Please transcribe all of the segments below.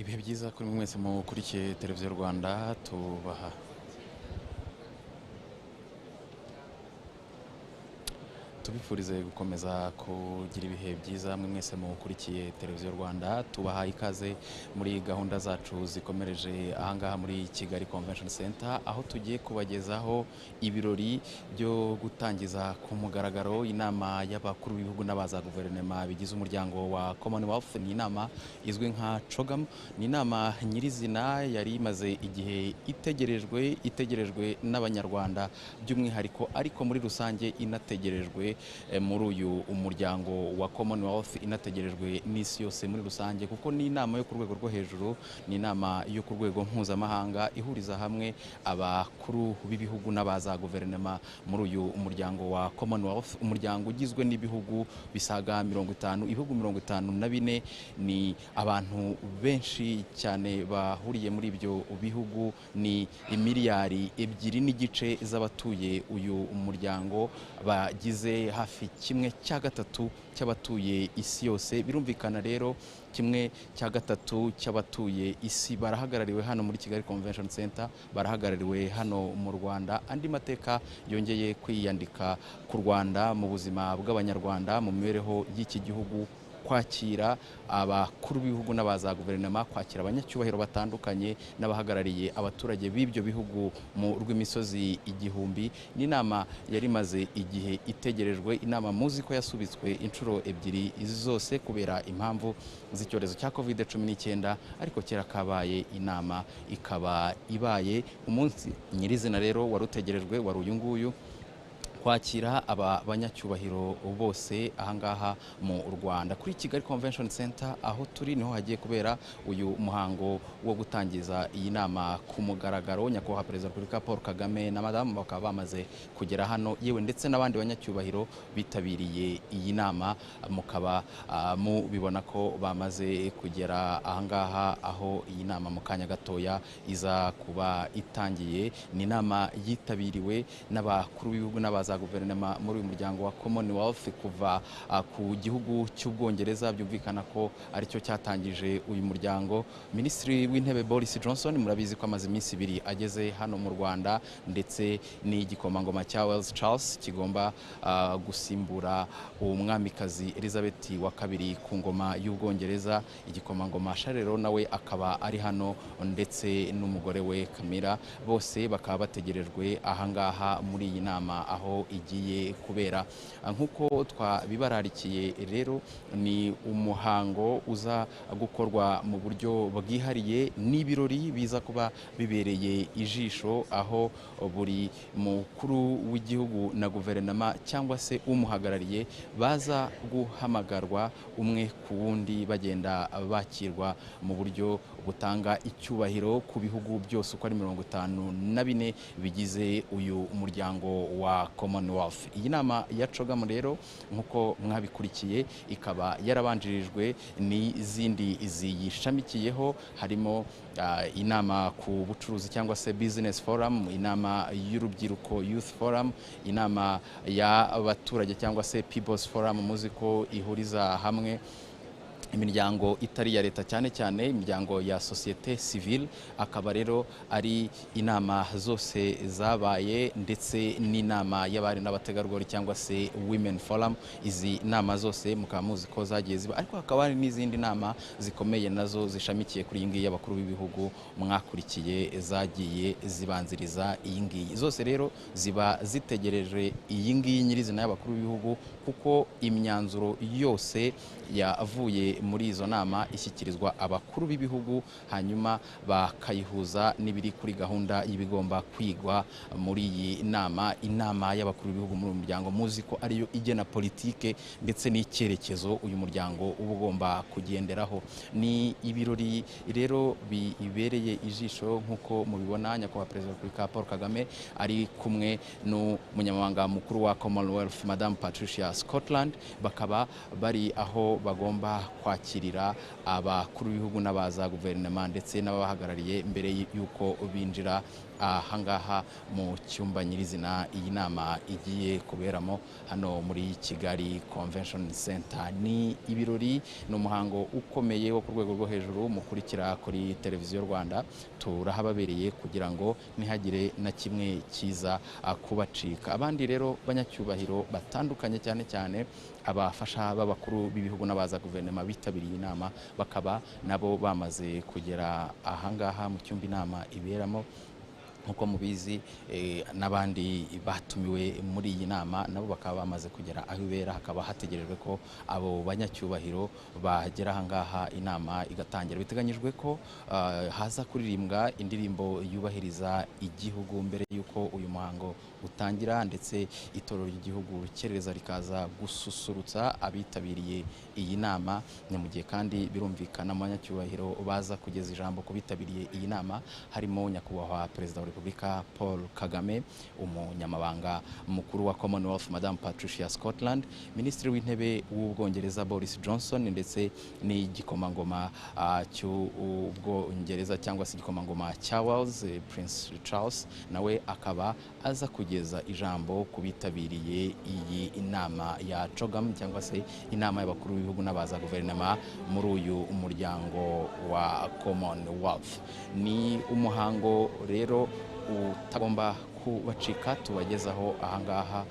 Ibihe byiza kuri mwese mukurikiye televiziyo Rwanda tubaha tubifurize gukomeza kugira ibihe byiza mwese mukurikiye televiziyo Rwanda tubaha ikaze muri gahunda zacu zikomereje ahangaha muri Kigali Convention Center aho tugiye kubagezaho ibirori byo gutangiza ku mugaragaro inama y'abakuru b'ibihugu n'abaza guverinoma bigize umuryango wa Commonwealth. Ni inama izwi nka CHOGM, ni inama nyirizina yari imaze igihe itegerejwe n'abanyarwanda by'umwihariko, ariko muri rusange inategerejwe muri uyu umuryango wa Commonwealth, inategerejwe n'isi yose muri rusange, kuko ni inama yo ku rwego rwo hejuru, ni inama yo ku rwego mpuzamahanga ihuriza hamwe abakuru b'ibihugu n'abaza guverinoma muri uyu umuryango wa Commonwealth, umuryango ugizwe n'ibihugu bisaga 50, ibihugu 54. Ni abantu benshi cyane bahuriye muri ibyo bihugu, ni imiliyari 2.5 z'abatuye uyu umuryango, bagize hafi 1/3 cy'abatuye isi yose. Birumvikana rero 1/3 cy'abatuye isi barahagarariwe hano muri Kigali Convention Center, barahagarariwe hano mu Rwanda. Andi mateka yongeye kwiyandika ku Rwanda mu buzima bw'abanyarwanda, mu mibereho y'iki gihugu, kwakira abakuru b'ibihugu n'abaza guverinoma, kwakira abanyacyubahiro batandukanye n'abahagarariye abaturage b'ibyo bihugu mu rw'imisozi igihumbi. Ni inama yari maze igihe itegerejwe, inama muzi ko yasubitswe inshuro 2 zose kubera impamvu z'icyorezo cya COVID-19, ariko kera kabaye inama ikaba ibaye. Umunsi nyirizina rero wari utegerejwe wari uyu nguyu, kwakira aba banyacyubahiro bose ahangaha mu Rwanda kuri Kigali Convention Center. Aho turi niho hagiye kubera uyu muhango wo gutangiza iyi nama ku mugaragaro. Nyakubahwa Perezida wa Repubulika Paul Kagame na Madamu bakaba bamaze kugera hano, yewe ndetse n'abandi banyacyubahiro bitabiriye iyi nama, mukaba mubibona ko bamaze kugera ahangaha aho iyi nama mu kanya gatoya iza kuba itangiye. Ni inama yitabiriwe n'abakuru b'ibihugu n'abaza guverinoma muri uyu muryango wa Commonwealth kuva ku gihugu cy'Ubwongereza. Byumvikana ko aricyo cyatangije uyu muryango. Minisitiri w'Intebe Boris Johnson murabizi ko amaze iminsi 2 ageze hano mu Rwanda, ndetse n'igikomangoma cya Wales Charles kigomba gusimbura umwamikazi Elizabeth wa kabiri ku ngoma y'Ubwongereza. Igikomangoma Charles nawe akaba ari hano, ndetse n'umugore we Camilla, bose bakaba bategerejwe ahangaha muri iyi nama aho igiye kubera. Nk'uko twabibararikiye rero, ni umuhango uza gukorwa mu buryo bwihariye, n'ibirori biza kuba bibereye ijisho, aho buri mukuru w'igihugu na guverinoma cyangwa se umuhagarariye baza guhamagarwa umwe ku wundi, bagenda bakirwa mu buryo butanga icyubahiro ku bihugu byose uko ari 54 bigize uyu muryango wa Commonwealth. Iyi nama ya CHOGM rero nk'uko mwabikurikiye ikaba yarabanjirijwe n'izindi ziyishamikiyeho, harimo inama ku bucuruzi cyangwa se Business Forum, inama y'urubyiruko Youth Forum, inama y'abaturage cyangwa se People's Forum, muzi ko ihuriza hamwe imiryango itari ya leta, cyane cyane imiryango ya societe civile. Akaba rero ari inama zose zabaye, ndetse n'inama y'abari n'abategarugori cyangwa se Women Forum. Izi nama zose mukaba muzi ko zagiye ziba, ariko hakaba hari n'izindi nama zikomeye nazo zishamikiye kuri iyi ngiyi y'abakuru b'ibihugu mwakurikiye zagiye zibanziriza iyi ngiyi. Zose rero ziba zitegereje iyi ngiyi nyirizina y'abakuru b'ibihugu, kuko imyanzuro yose yavuye muri izo nama ishyikirizwa abakuru b'ibihugu, hanyuma bakayihuza n'ibiri kuri gahunda y'ibigomba kwigwa muri iyi nama. Inama y'abakuru b'ibihugu muri uyu muryango muzi ko ariyo igena politike ndetse n'icyerekezo uyu muryango uba ugomba kugenderaho. Ni ibirori rero bibereye ijisho nk'uko mubibona. Nyakubahwa Perezida wa Repubulika Paul Kagame ari kumwe n'umunyamabanga mukuru wa Commonwealth Madame Patricia Scotland, bakaba bari aho bagomba kwakirira abakuru b'ibihugu n'abaza guverinoma ndetse n'abahagarariye mbere y'uko binjira ahangaha mu cyumba nyirizina iyi nama igiye kuberamo hano muri Kigali Convention Center. Ni ibirori, ni umuhango ukomeye wo ku rwego rwo hejuru mukurikira kuri televiziyo Rwanda. Turahababereye kugira ngo ntihagire na kimwe kiza kubacika. Abandi rero banyacyubahiro batandukanye cyane cyane abafasha b'abakuru b'ibihugu n'abaza guverinoma bitabiriye inama, bakaba nabo bamaze kugera ahangaha mu cyumba inama iberamo. Nkuko mubizi n'abandi batumiwe muri iyi nama nabo bakaba bamaze kugera aho ibera. Hakaba hategerejwe ko abo banyacyubahiro bagera ahangaha inama igatangira. Biteganyijwe ko haza kuririmbwa indirimbo yubahiriza igihugu mbere y'uko uyu muhango utangira, ndetse itorero ry'igihugu rukerereza rikaza gususurutsa abitabiriye iyi nama. Ni mu gihe kandi birumvikana mu banyacyubahiro baza kugeza ijambo ku bitabiriye iyi nama harimo nyakubahwa Perezida wa Repubulika Paul Kagame, umunyamabanga mukuru wa Commonwealth Madame Patricia Scotland, Minisitiri w'Intebe w'Ubwongereza Boris Johnson, ndetse n'igikomangoma cy'Ubwongereza cyangwa se igikomangoma cya Wales Prince Charles, nawe akaba aza kugeza ijambo ku bitabiriye iyi inama ya CHOGM cyangwa se inama y'abakuru b'ibihugu n'abaza guverinoma muri uyu umuryango wa Commonwealth. Ni umuhango rero utagomba kubacika, tubagezaho ahangaha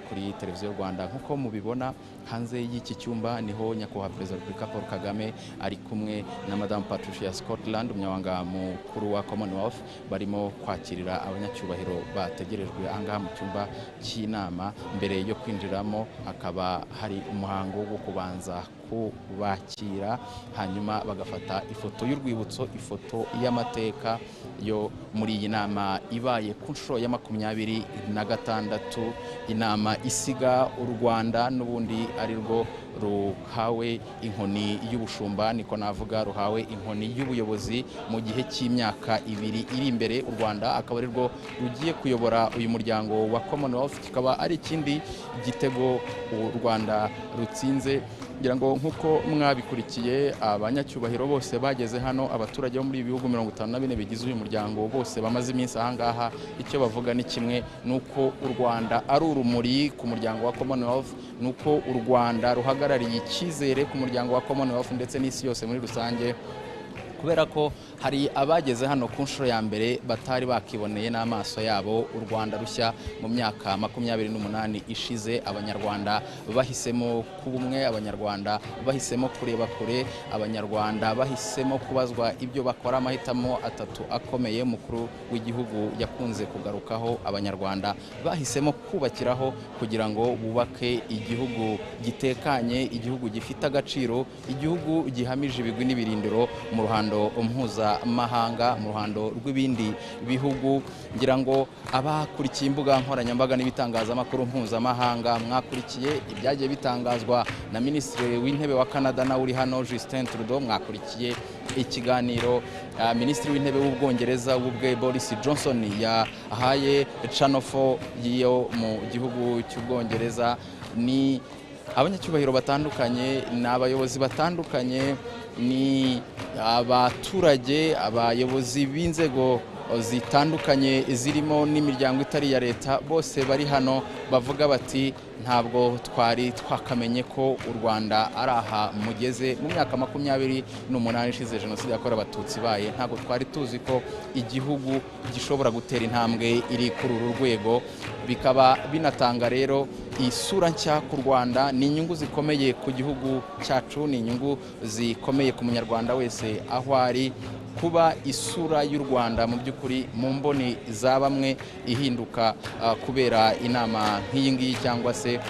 kuri televiziyo Rwanda. Nkuko mubibona hanze y'iki cyumba niho nyakubahwa Perezida wa Repubulika Paul Kagame ari kumwe na Madame Patricia Scotland, umunyamabanga mukuru wa Commonwealth, barimo kwakirira abanyacyubahiro bategerejwe ahangaha mu cyumba cy'inama. Mbere yo kwinjiramo hakaba hari umuhango wo kubanza kubakira, hanyuma bagafata ifoto y'urwibutso, ifoto y'amateka yo muri iyi nama ibaye ku nshuro ya 26, inama isiga u Rwanda n'ubundi ari rwo ruhawe inkoni y'ubushumba, niko navuga, ruhawe inkoni y'ubuyobozi mu gihe cy'imyaka 2 iri imbere. U Rwanda akaba ari rwo rugiye kuyobora uyu muryango wa Commonwealth, kikaba ari ikindi gitego u Rwanda rutsinze. Ngira ngo nkuko mwabikurikiye abanyacyubahiro bose bageze hano, abaturage bo muri ibihugu 54 bigize uyu muryango bose bamaze iminsi ahangaha, icyo bavuga ni kimwe, nuko u Rwanda ari urumuri ku muryango wa Commonwealth, nuko u Rwanda ruhagarariye icyizere ku muryango wa Commonwealth ndetse n'isi yose muri rusange, kubera ko hari abageze hano ku nshuro ya mbere batari bakiboneye n'amaso yabo u Rwanda rushya mu myaka 28 ishize. Abanyarwanda bahisemo kuba umwe, Abanyarwanda bahisemo kureba kure, Abanyarwanda bahisemo kubazwa ibyo bakora. Amahitamo 3 akomeye mukuru w'igihugu yakunze kugarukaho. Abanyarwanda bahisemo kubakiraho kugira ngo bubake igihugu gitekanye, igihugu gifite agaciro, igihugu gihamije ibigwi n'ibirindiro mu ruhando mpuzamahanga, mu ruhando rw'ibindi bihugu. Ngira ngo abakurikiye imbuga nkoranyambaga n'ibitangazamakuru mpuzamahanga mwakurikiye ibyagiye bitangazwa na Minisitiri w'Intebe wa Canada nawe uri hano Justin Trudeau, mwakurikiye ikiganiro Minisitiri w'Intebe w'Ubwongereza ubwe Boris Johnson yahaye Channel 4 yo mu gihugu cy'Ubwongereza. Ni abanyacyubahiro batandukanye, n'abayobozi batandukanye, ni abaturage, abayobozi b'inzego zitandukanye zirimo n'imiryango itari ya leta, bose bari hano bavuga bati ntabwo twari twakamenye ko u Rwanda ari aha mugeze. Mu myaka 28 ishize Jenoside yakorewe Abatutsi baye, ntabwo twari tuzi ko igihugu gishobora gutera intambwe iri kuri uru rwego. Bikaba binatanga rero isura nshya ku Rwanda, ni inyungu zikomeye ku gihugu cyacu, ni inyungu zikomeye ku munyarwanda wese aho ari, kuba isura y'u Rwanda mu by'ukuri mu mboni za bamwe ihinduka kubera inama nk'iyi ngiyi, cyangwa se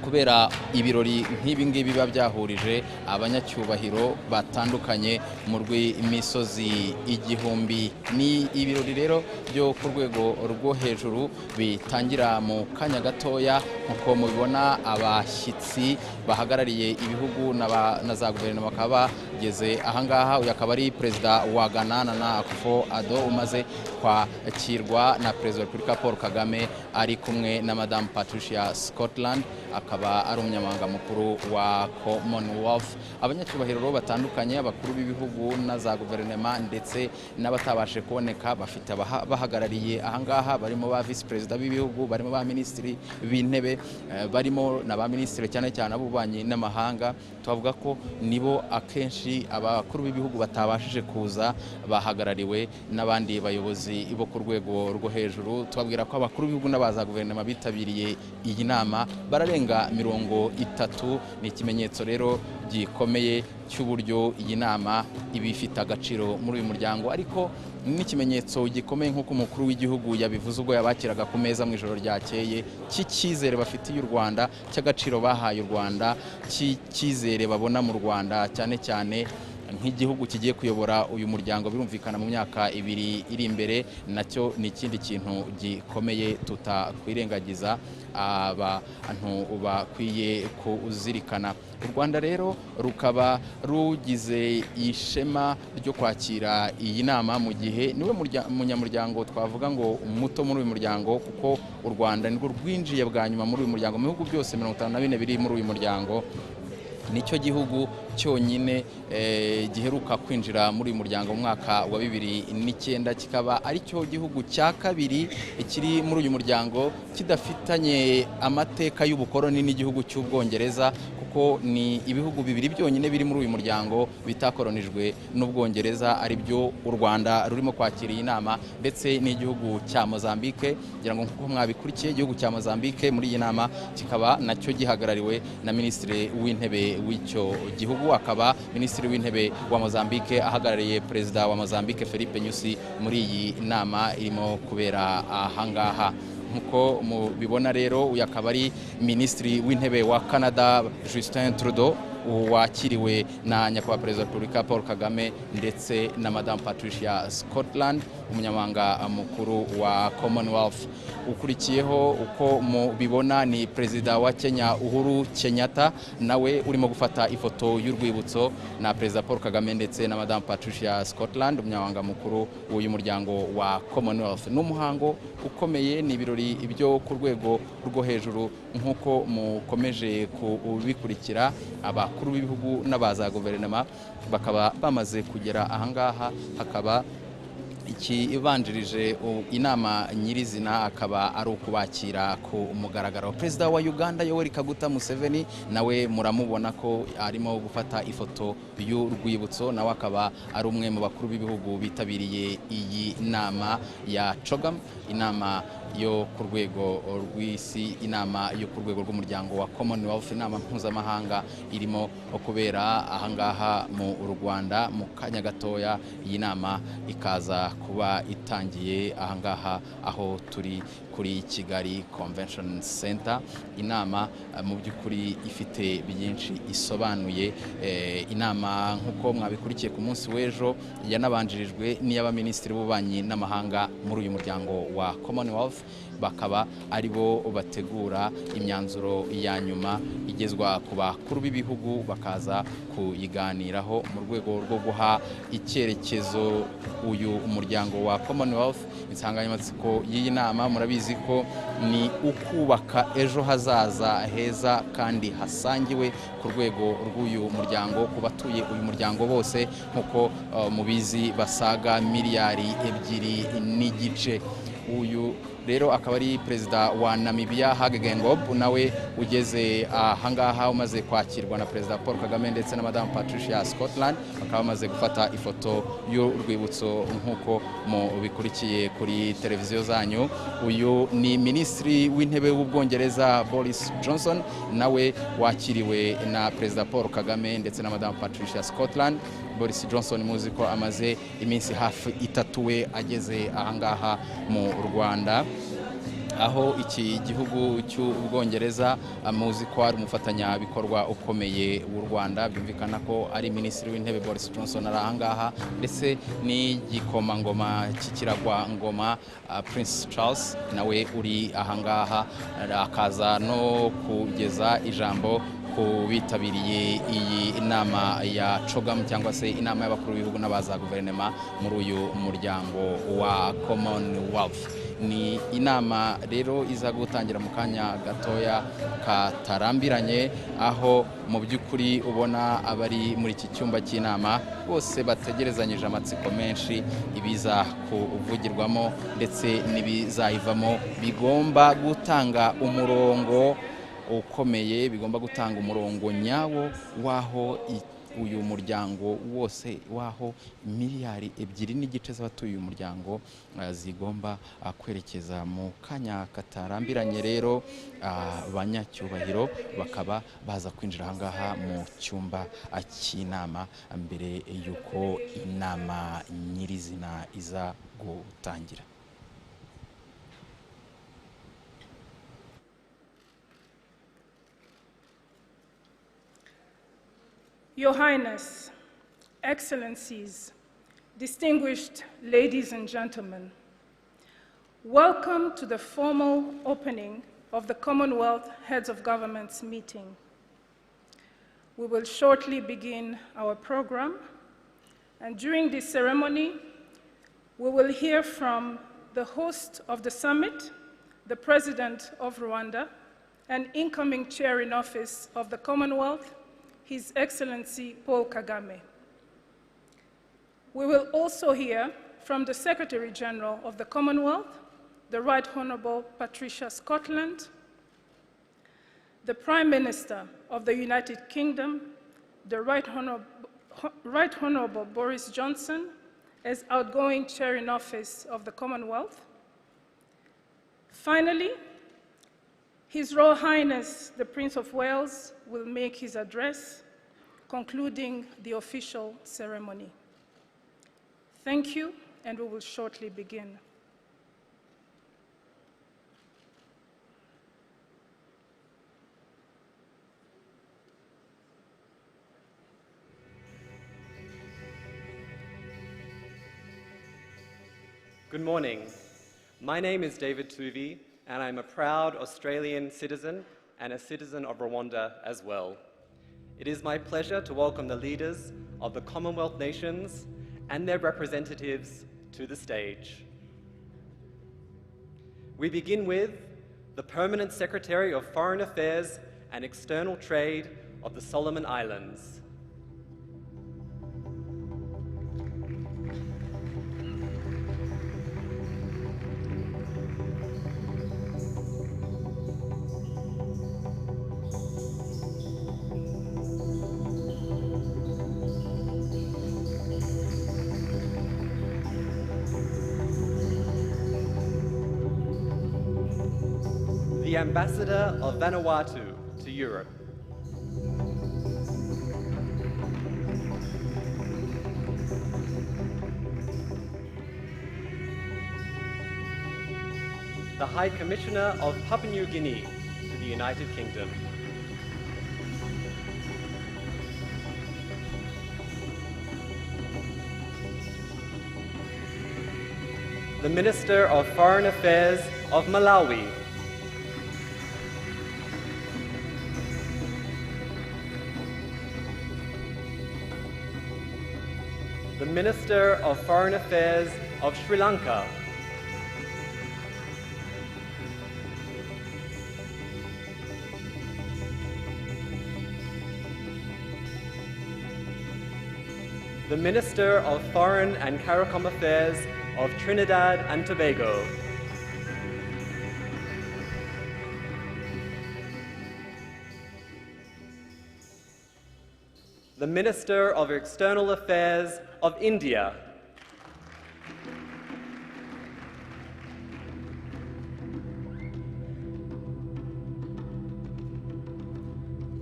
kubera ibirori nk'ibi ngibi biba byahurije abanyacyubahiro batandukanye mu rw'imisozi igihumbi. Ni ibirori rero byo ku rwego rwo hejuru bitangira mu kanya gatoya uko mubibona abashyitsi bahagarariye ibihugu na za guverinoma bakaba bageze ahangaha. Uyu akaba ari perezida wa Ghana Nana Akufo-Addo umaze kwakirwa na perezida wa Repubulika Paul Kagame ari kumwe na Madame Patricia Scotland, akaba ari umunyamabanga mukuru wa Commonwealth. Abanyacyubahiro batandukanye, abakuru b'ibihugu na za guverinoma ndetse n'abatabashe kuboneka bafite bahagarariye ahangaha, barimo ba vice perezida b'ibihugu, barimo ba minisitiri b'intebe, barimo na ba minisitiri cyane cyane ab'ububanyi n'amahanga. Twavuga ko nibo akenshi abakuru b'ibihugu batabashije kuza, bahagarariwe n'abandi bayobozi bo ku rwego rwo hejuru. Twabwira ko abakuru b'ibihugu n'abaza guverinoma bitabiriye iyi nama bararenga 30. Ni ikimenyetso rero gikomeye cy'uburyo iyi nama ibifite agaciro muri uyu muryango, ariko n'ikimenyetso gikomeye nk'uko umukuru w'igihugu yabivuze ubwo yabakiraga ku meza mu ijoro ryakeye, cy'icyizere bafitiye u Rwanda, cy'agaciro bahaye u Rwanda, cy'icyizere babona mu Rwanda cyane cyane nk'igihugu kigiye kuyobora uyu muryango birumvikana mu myaka 2 iri imbere. Nacyo ni ikindi kintu gikomeye tutakwirengagiza, abantu bakwiye kuzirikana. U Rwanda rero rukaba rugize ishema ryo kwakira iyi nama mu gihe niwe munyamuryango twavuga ngo muto muri uyu muryango, kuko u Rwanda nirwo rwinjiye bwa nyuma muri uyu muryango. Mu bihugu byose 54 biri muri uyu muryango, nicyo gihugu cyonyine giheruka kwinjira muri uyu muryango mu mwaka wa 2009, kikaba ari cyo gihugu cya kabiri kiri muri uyu muryango kidafitanye amateka y'ubukoroni n'igihugu cy'Ubwongereza, kuko ni ibihugu 2 byonyine biri muri uyu muryango bitakoronijwe n'Ubwongereza, ari byo u Rwanda rurimo kwakira iyi nama, ndetse n'igihugu cya Mozambique. Ngira ngo nkuko mwabikurikiye, igihugu cya Mozambique muri iyi nama kikaba nacyo gihagarariwe na minisitiri w'intebe w'icyo gihugu, akaba minisitiri w'intebe wa Mozambique ahagarariye perezida wa Mozambique Felipe Nyusi muri iyi nama irimo kubera ahangaha. Nkuko mubibona rero, uyu akaba ari minisitiri w'intebe wa Canada Justin Trudeau, wakiriwe na nyakubahwa perezida wa Repubulika Paul Kagame ndetse na Madame Patricia Scotland, umunyamabanga mukuru wa Commonwealth. Ukurikiyeho uko mubibona ni perezida wa Kenya Uhuru Kenyatta, nawe urimo gufata ifoto y'urwibutso na perezida Paul Kagame ndetse na Madame Patricia Scotland, umunyamabanga mukuru w'uyu muryango wa Commonwealth. N'umuhango ukomeye, ni ibirori ibyo ku rwego rwo hejuru nkuko mukomeje kubikurikira. Abakuru b'ibihugu n'abaza guverinoma bakaba bamaze kugera ahangaha, hakaba ikibanjirije inama nyirizina akaba ari ukubakira ku mugaragaro. Perezida wa Uganda Yoweri Kaguta Museveni nawe muramubona ko arimo gufata ifoto y'urwibutso, nawe akaba ari umwe mu bakuru b'ibihugu bitabiriye iyi nama ya CHOGM, inama yo ku rwego rw'isi, inama yo ku rwego rw'umuryango wa Commonwealth, inama mpuzamahanga irimo kubera ahangaha mu Rwanda. Mu kanya gatoya iyi nama ikaza kuba itangiye ahangaha aho turi kuri Kigali Convention Center. Inama mu by'ukuri ifite byinshi isobanuye. Inama nkuko mwabikurikiye ku munsi w'ejo yanabanjirijwe n'iy'abaminisitiri b'ububanyi n'amahanga muri uyu muryango wa Commonwealth, bakaba aribo bategura imyanzuro ya nyuma igezwa ku bakuru b'ibihugu, bakaza kuyiganiraho mu rwego rwo guha icyerekezo uyu umuryango wa Commonwealth. Insanganyamatsiko y'iyi nama murabizi ko ni ukubaka ejo hazaza heza kandi hasangiwe ku rwego rw'uyu muryango, ku batuye uyu muryango bose, nkuko mubizi basaga miliyari 2.5. Uyu rero akaba ari perezida wa Namibia Hage Geingob, nawe ugeze ahangaha umaze kwakirwa na perezida Paul Kagame ndetse na Madame Patricia Scotland, bakaba bamaze gufata ifoto y'urwibutso nkuko mubikurikiye kuri televiziyo zanyu. Uyu ni minisitiri w'intebe w'Ubwongereza Boris Johnson, nawe wakiriwe na perezida Paul Kagame ndetse na Madame Patricia Scotland. Boris Johnson muzi ko amaze iminsi hafi 3 we ageze ahangaha mu Rwanda, aho iki gihugu cy'Ubwongereza muzi ko ari umufatanyabikorwa ukomeye w'u Rwanda. Byumvikana ko ari Minisitiri w'Intebe Boris Johnson ari ahangaha, ndetse n'igikomangoma cy'ikiragwangoma Prince Charles nawe uri ahangaha, akaza no kugeza ijambo ku bitabiriye iyi nama ya CHOGM cyangwa se inama y'abakuru b'ibihugu n'abaza guverinoma muri uyu muryango wa Commonwealth. Ni inama rero iza gutangira mu kanya gatoya katarambiranye, aho mu by'ukuri ubona abari muri iki cyumba cy'inama bose bategerezanyije amatsiko menshi ibiza kuvugirwamo ndetse n'ibizayivamo. Bigomba gutanga umurongo ukomeye, bigomba gutanga umurongo nyawo waho uyu muryango wose, waho miliyari 2.5 z'abatuye uyu muryango zigomba kwerekeza. Mu kanya katarambiranye rero abanyacyubahiro bakaba baza kwinjira ahangaha mu cyumba cy'inama mbere y'uko inama nyirizina iza gutangira. Your Highness, Excellencies, distinguished ladies and gentlemen, welcome to the formal opening of the Commonwealth Heads of Governments meeting. We will shortly begin our program, and during this ceremony, we will hear from the host of the summit, the President of Rwanda, and incoming Chair in Office of the Commonwealth, His Excellency Paul Kagame. We will also hear from the Secretary General of the Commonwealth, the Right Honourable Patricia Scotland, the Prime Minister of the United Kingdom, the Right Honourable Boris Johnson, as outgoing Chair in Office of the Commonwealth. Finally, His Royal Highness, the Prince of Wales, will make his address, concluding the official ceremony. Thank you, and we will shortly begin. Good morning. My name is David Tuvi, and I'm a proud Australian citizen and a citizen of Rwanda as well. It is my pleasure to welcome the leaders of the Commonwealth nations and their representatives to the stage. We begin with the Permanent Secretary of Foreign Affairs and External Trade of the Solomon Islands. The Ambassador of Vanuatu to Europe. The High Commissioner of Papua New Guinea to the United Kingdom. The Minister of Foreign Affairs of Malawi. The Minister of Foreign Affairs of Sri Lanka. The Minister of Foreign and CARICOM Affairs of Trinidad and Tobago. The Minister of External Affairs of India.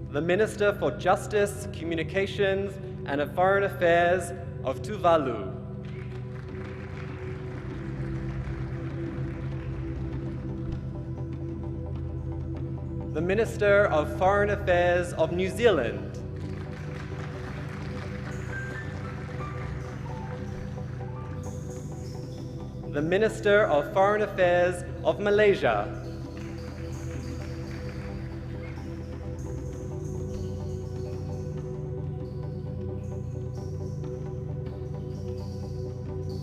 The Minister for Justice, Communications and Foreign Affairs of Tuvalu. the Minister of Foreign Affairs of New Zealand, the Minister of Foreign Affairs of Malaysia,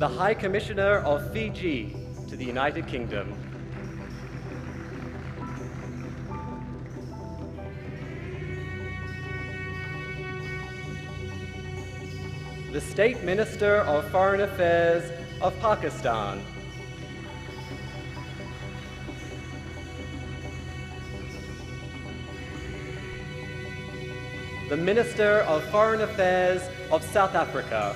the High Commissioner of Fiji to the United Kingdom, the State Minister of Foreign Affairs of Pakistan, the Minister of Foreign Affairs of South Africa,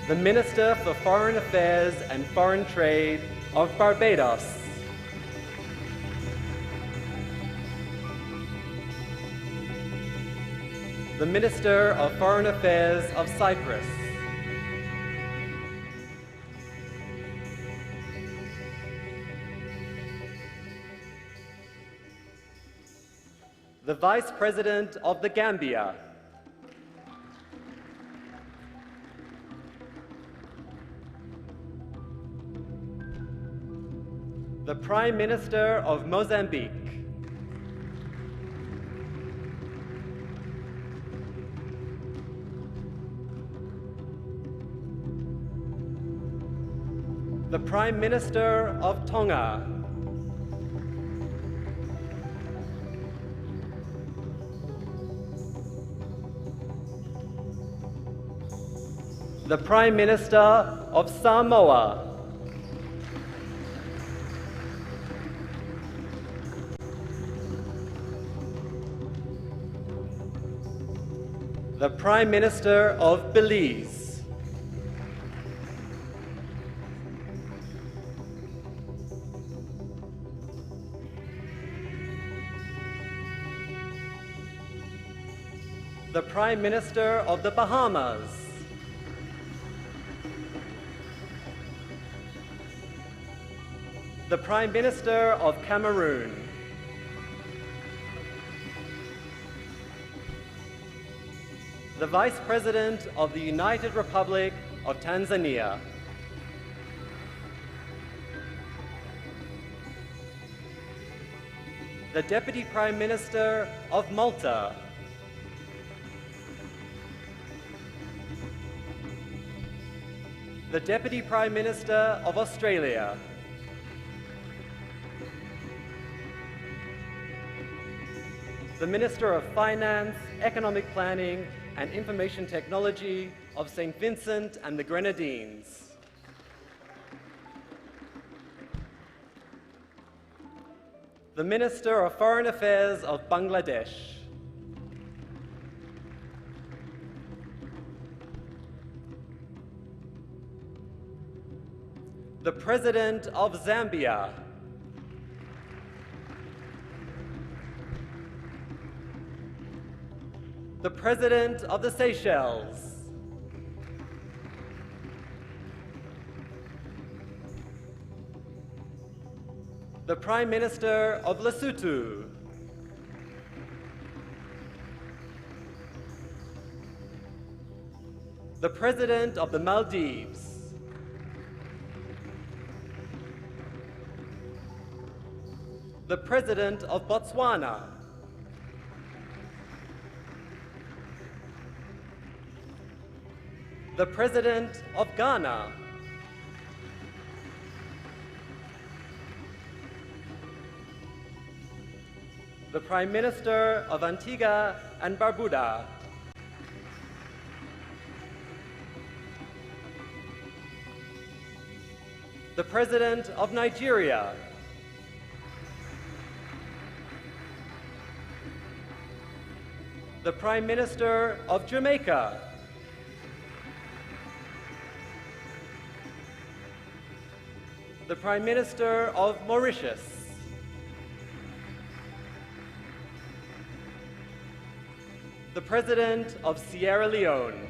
the Minister for Foreign Affairs and Foreign Trade of Barbados, the Minister of Foreign Affairs of Cyprus, the Vice President of the Gambia, the Prime Minister of Mozambique, the Prime Minister of Tonga, the Prime Minister of Samoa, the Prime Minister of Belize, the Prime Minister of the Bahamas, the Prime Minister of Cameroon, the Vice President of the United Republic of Tanzania, the Deputy Prime Minister of Malta, the Deputy Prime Minister of Australia, the Minister of Finance, Economic Planning and Information Technology of St. Vincent and the Grenadines, the Minister of Foreign Affairs of Bangladesh, the President of Zambia, the President of the Seychelles, the Prime Minister of Lesotho, the President of the Maldives, the President of Botswana, the President of Ghana, the Prime Minister of Antigua and Barbuda, the President of Nigeria, the Prime Minister of Jamaica, the Prime Minister of Mauritius, the President of Sierra Leone,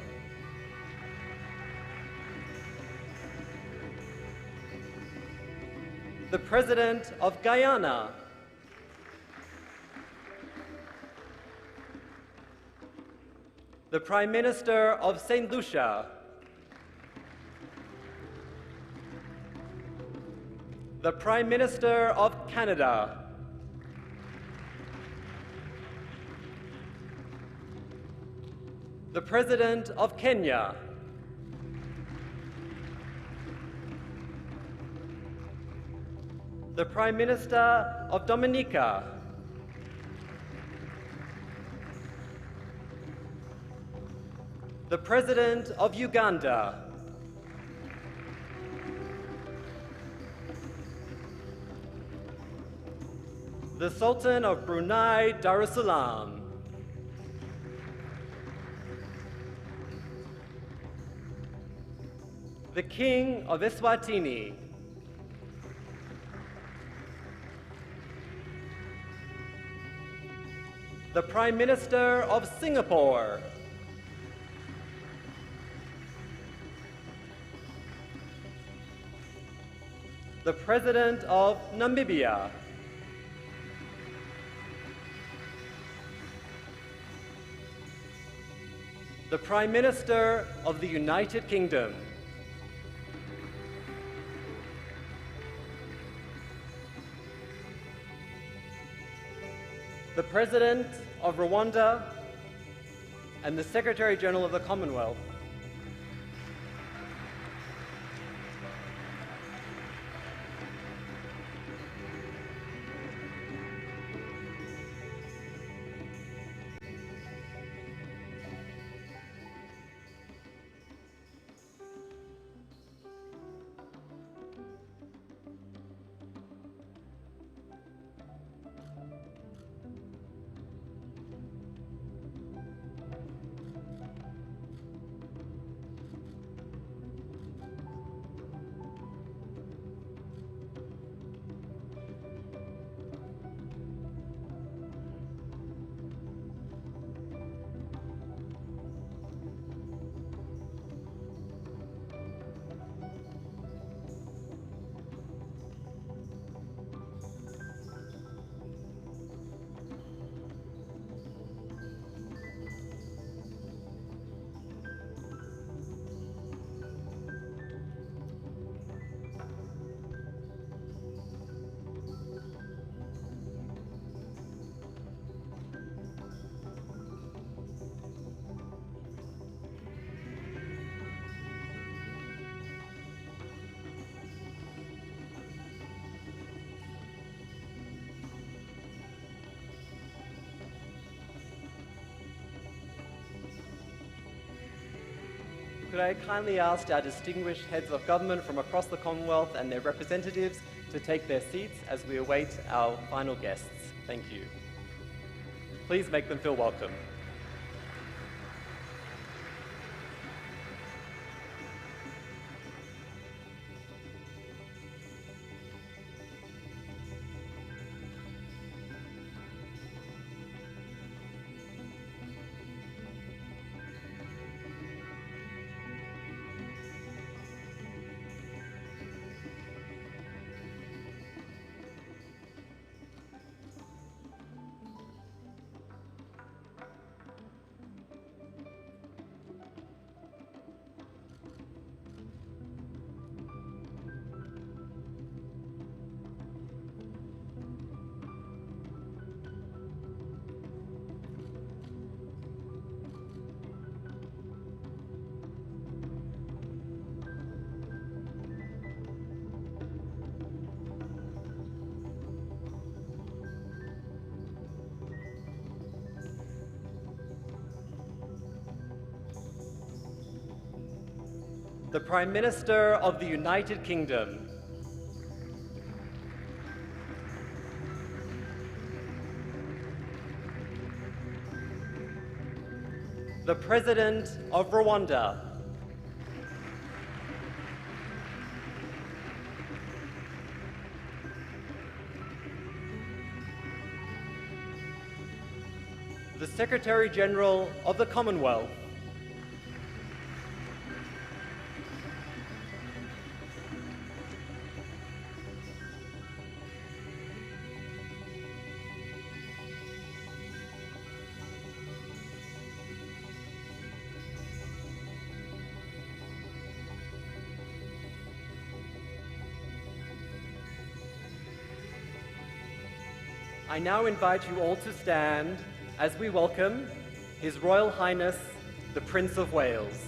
the President of Guyana, the Prime Minister of St. Lucia, the Prime Minister of Canada, the President of Kenya, the Prime Minister of Dominica, the President of Uganda, the Sultan of Brunei Darussalam, the King of Eswatini, the Prime Minister of Singapore, the President of Namibia, the Prime Minister of the United Kingdom, the President of Rwanda, and the Secretary General of the Commonwealth. Could I kindly ask our distinguished heads of government from across the Commonwealth and their representatives to take their seats as we await our final guests. Thank you. Please make them feel welcome. The Prime Minister of the United Kingdom. The President of Rwanda. The Secretary General of the Commonwealth. I now invite you all to stand as we welcome His Royal Highness, the Prince of Wales.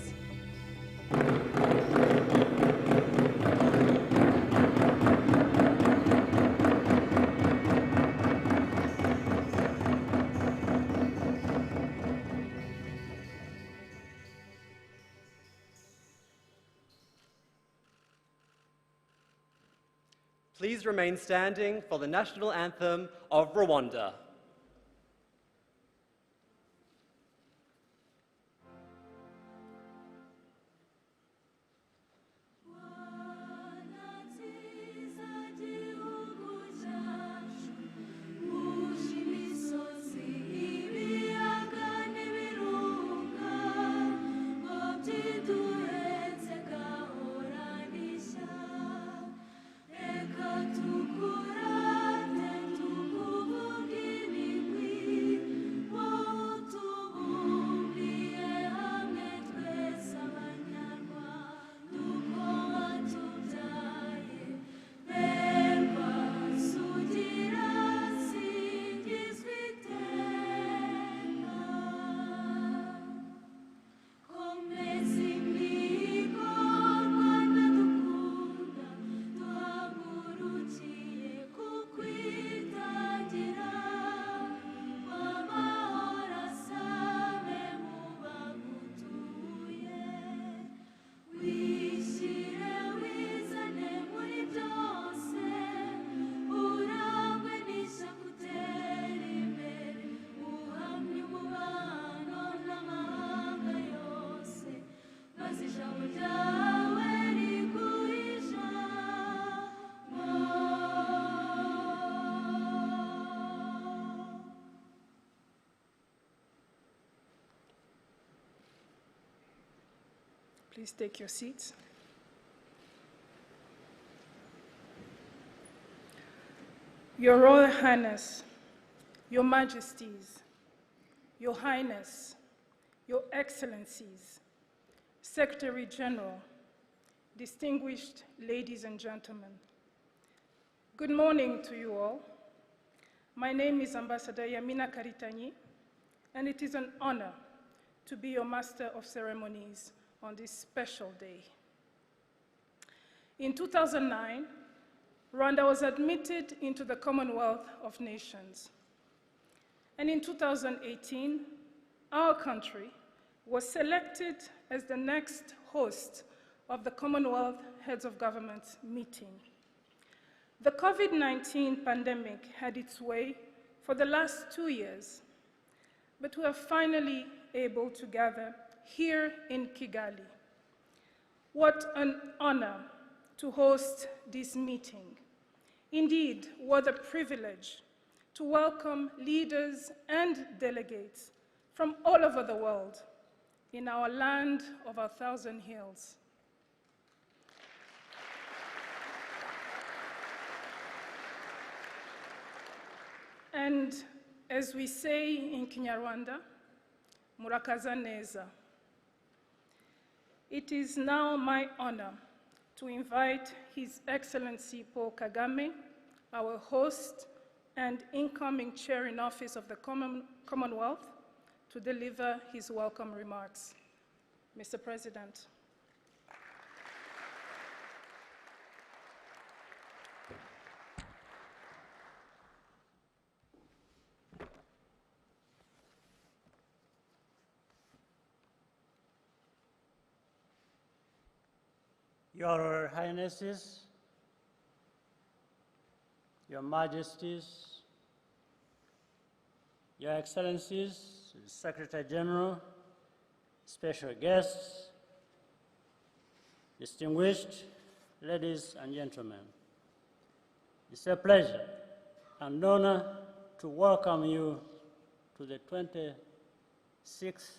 Please remain standing for the national anthem of Rwanda. Please take your seats. Your Royal Highness, Your Majesties, Your Highness, Your Excellencies, Secretary General, distinguished ladies and gentlemen, good morning to you all. My name is Ambassador Yamina Karitanyi, and it is an honor to be your Master of Ceremonies on this special day. In 2009, Rwanda was admitted into the Commonwealth of Nations. And in 2018, our country was selected as the next host of the Commonwealth Heads of Government meeting. The COVID-19 pandemic had its way for the last 2 years, but we are finally able to gather here in Kigali. What an honor to host this meeting. Indeed, what a privilege to welcome leaders and delegates from all over the world in our land of 1,000 hills. And as we say in Kinyarwanda, murakaza neza. It is now my honor to invite His Excellency Paul Kagame, our host and incoming chair in office of the Commonwealth, to deliver his welcome remarks. Mr. President. Your Highnesses, Your Majesties, Your Excellencies, Secretary General, special guests, distinguished ladies and gentlemen, it's a pleasure and honor to welcome you to the 26th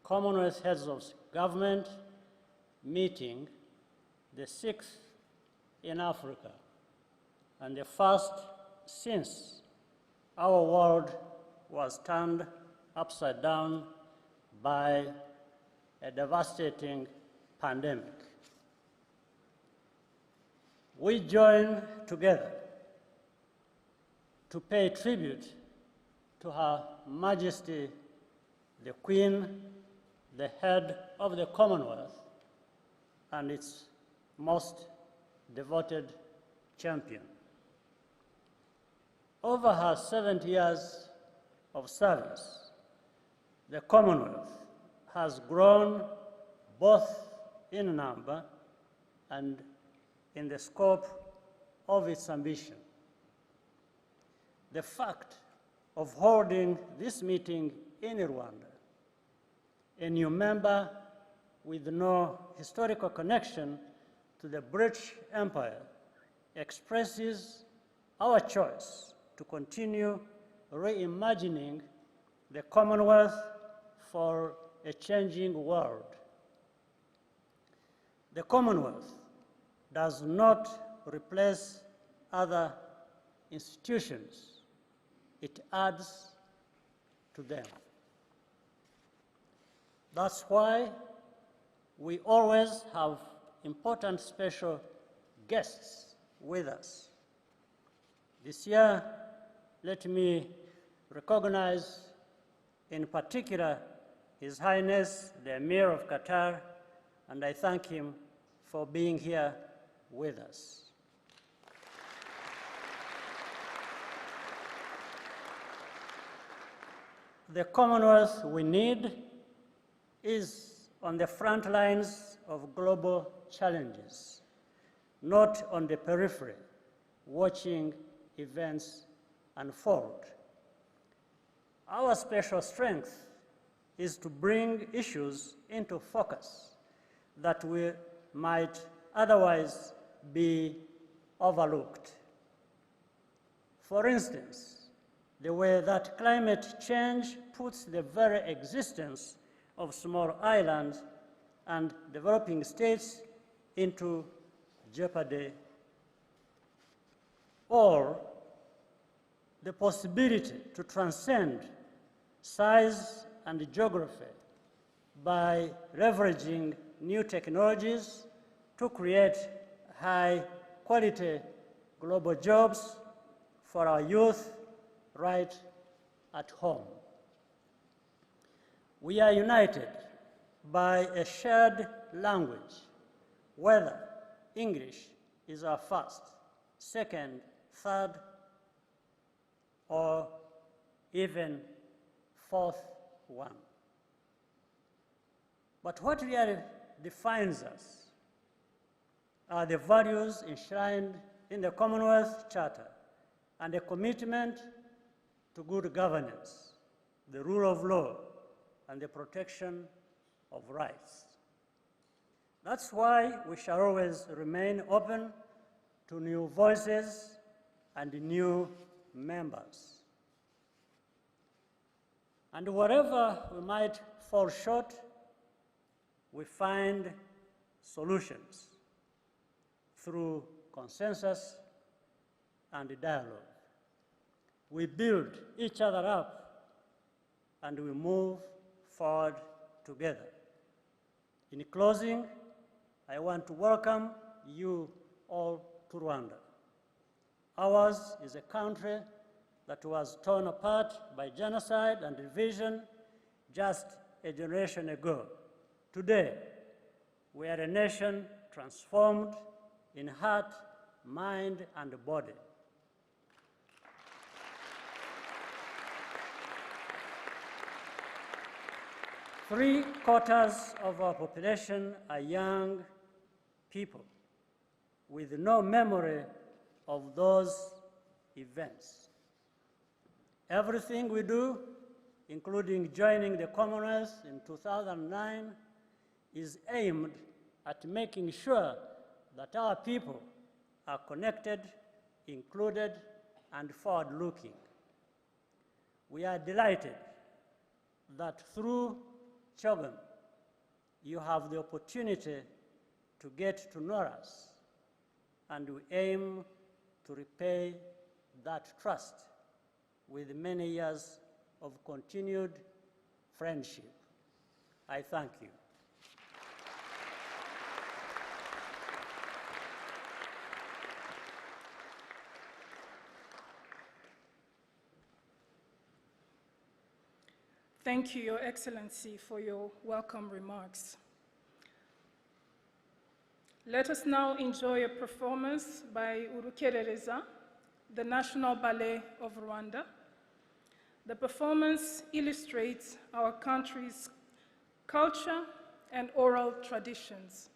Commonwealth Heads of Government meeting, the 6th in Africa, and the first since our world was turned upside down by a devastating pandemic. We join together to pay tribute to Her Majesty the Queen, the head of the Commonwealth, and its most devoted champion. Over her 70 years of service, the Commonwealth has grown both in number and in the scope of its ambition. The fact of holding this meeting in Rwanda, a new member with no historical connection to the British Empire, expresses our choice to continue reimagining the Commonwealth for a changing world. The Commonwealth does not replace other institutions, it adds to them. That's why we always have important special guests with us. This year, let me recognize in particular His Highness the Emir of Qatar, and I thank him for being here with us. The Commonwealth we need is on the front lines of global challenges, not on the periphery, watching events unfold. Our special strength is to bring issues into focus that might otherwise be overlooked. For instance, the way that climate change puts the very existence of small islands and developing states into jeopardy, or the possibility to transcend size and geography by leveraging new technologies to create high-quality global jobs for our youth right at home. We are united by a shared language, whether English is our first, second, third, or even fourth one. But what really defines us are the values enshrined in the Commonwealth Charter and a commitment to good governance, the rule of law, and the protection of rights. That's why we shall always remain open to new voices and new members. And wherever we might fall short, we find solutions through consensus and dialogue. We build each other up and we move forward together. In closing, I want to welcome you all to Rwanda. Ours is a country that was torn apart by genocide and division just a generation ago. Today, we are a nation transformed in heart, mind, and body. Three-quarters of our population are young people with no memory of those events. Everything we do, including joining the Commonwealth in 2009, is aimed at making sure that our people are connected, included, and forward-looking. We are delighted that through CHOGM, you have the opportunity to get to know us, and we aim to repay that trust with many years of continued friendship. I thank you. Thank you, Your Excellency, for your welcome remarks. Let us now enjoy a performance by Urukerereza, the National Ballet of Rwanda. The performance illustrates our country's culture and oral traditions.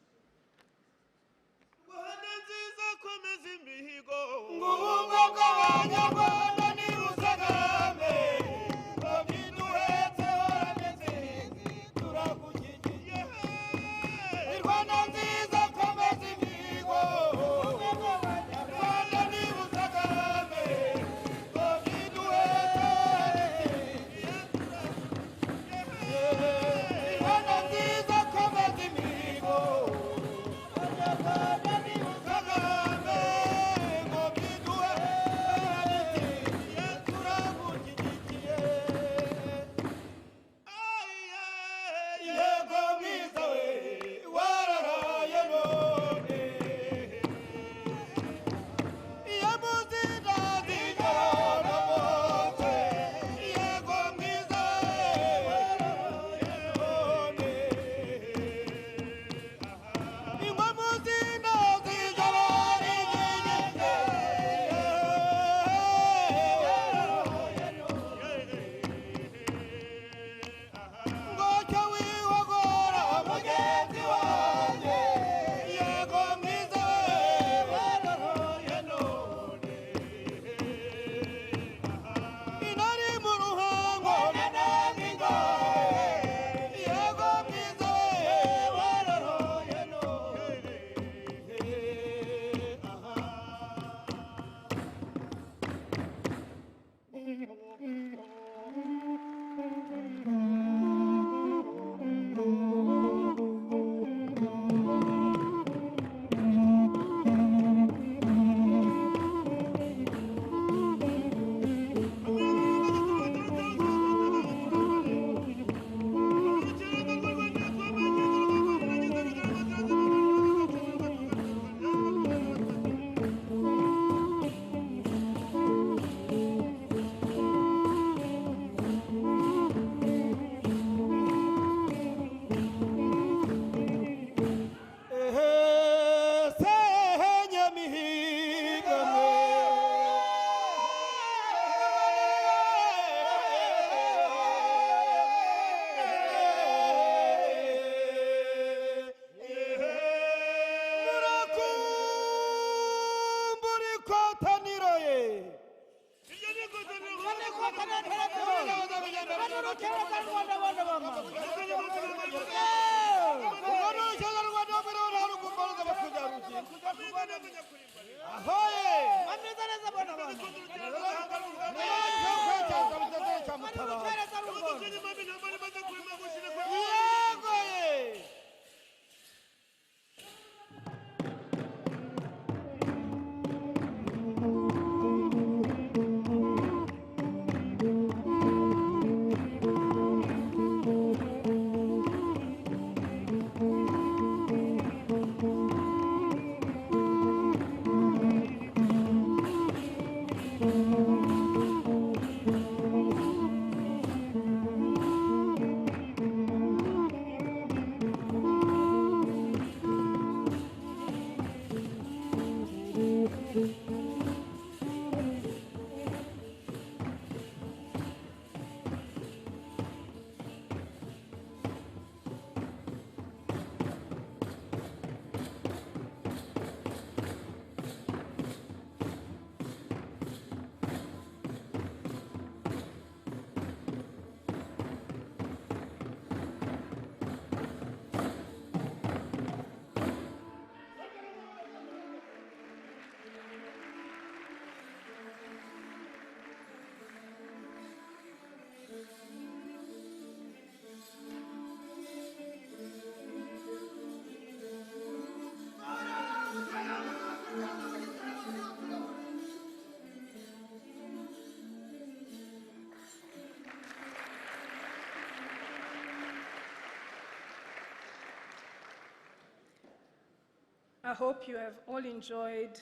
I hope you have all enjoyed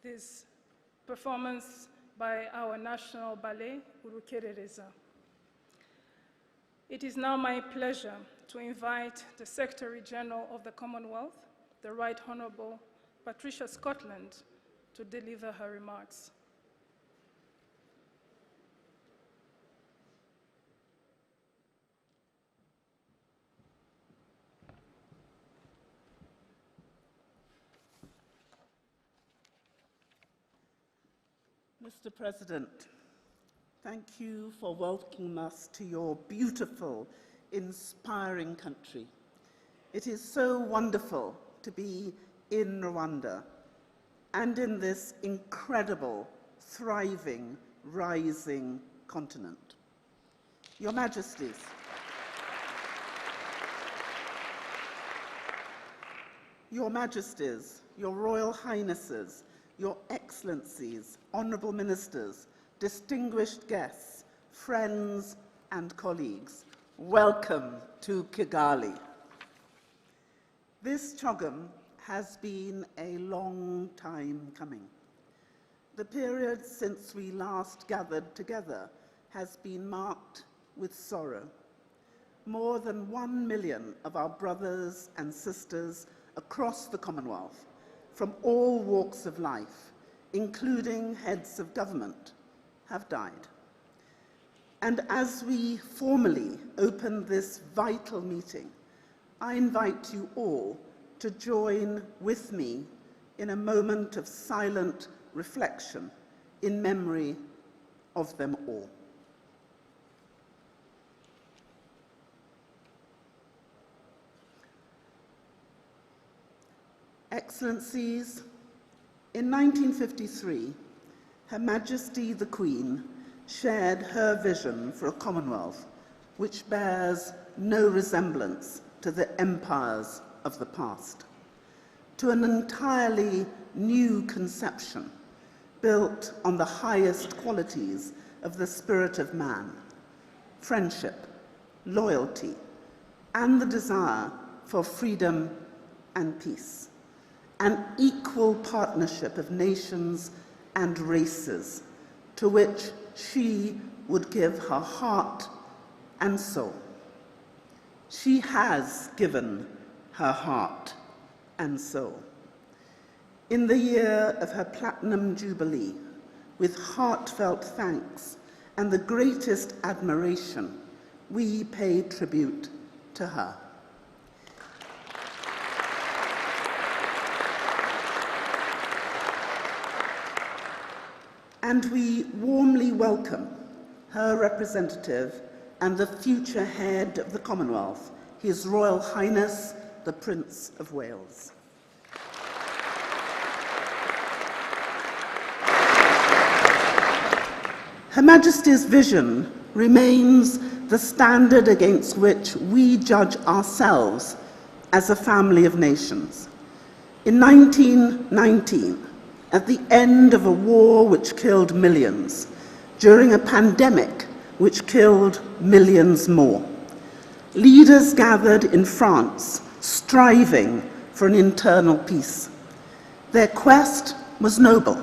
this performance by our national ballet, Urukerereza. It is now my pleasure to invite the Secretary General of the Commonwealth, the Right Honourable Patricia Scotland, to deliver her remarks. Mr. President, thank you for welcoming us to your beautiful, inspiring country. It is so wonderful to be in Rwanda and in this incredible, thriving, rising continent. Your Majesties, Your Majesties, Your Royal Highnesses, Your Excellencies, Honourable Ministers, distinguished guests, friends and colleagues, welcome to Kigali. This CHOGM has been a long time coming. The period since we last gathered together has been marked with sorrow. More than 1 million of our brothers and sisters across the Commonwealth, from all walks of life, including heads of government, have died. And as we formally open this vital meeting, I invite you all to join with me in a moment of silent reflection in memory of them all. Excellencies, in 1953, Her Majesty the Queen shared her vision for a Commonwealth which bears no resemblance to the empires of the past, to an entirely new conception built on the highest qualities of the spirit of man, friendship, loyalty, and the desire for freedom and peace. An equal partnership of nations and races to which she would give her heart and soul. She has given her heart and soul. In the year of her Platinum Jubilee, with heartfelt thanks and the greatest admiration, we pay tribute to her. And we warmly welcome her representative and the future head of the Commonwealth, His Royal Highness, the Prince of Wales. Her Majesty's vision remains the standard against which we judge ourselves as a family of nations. In 1919, at the end of a war which killed millions, during a pandemic which killed millions more, leaders gathered in France, striving for an internal peace. Their quest was noble,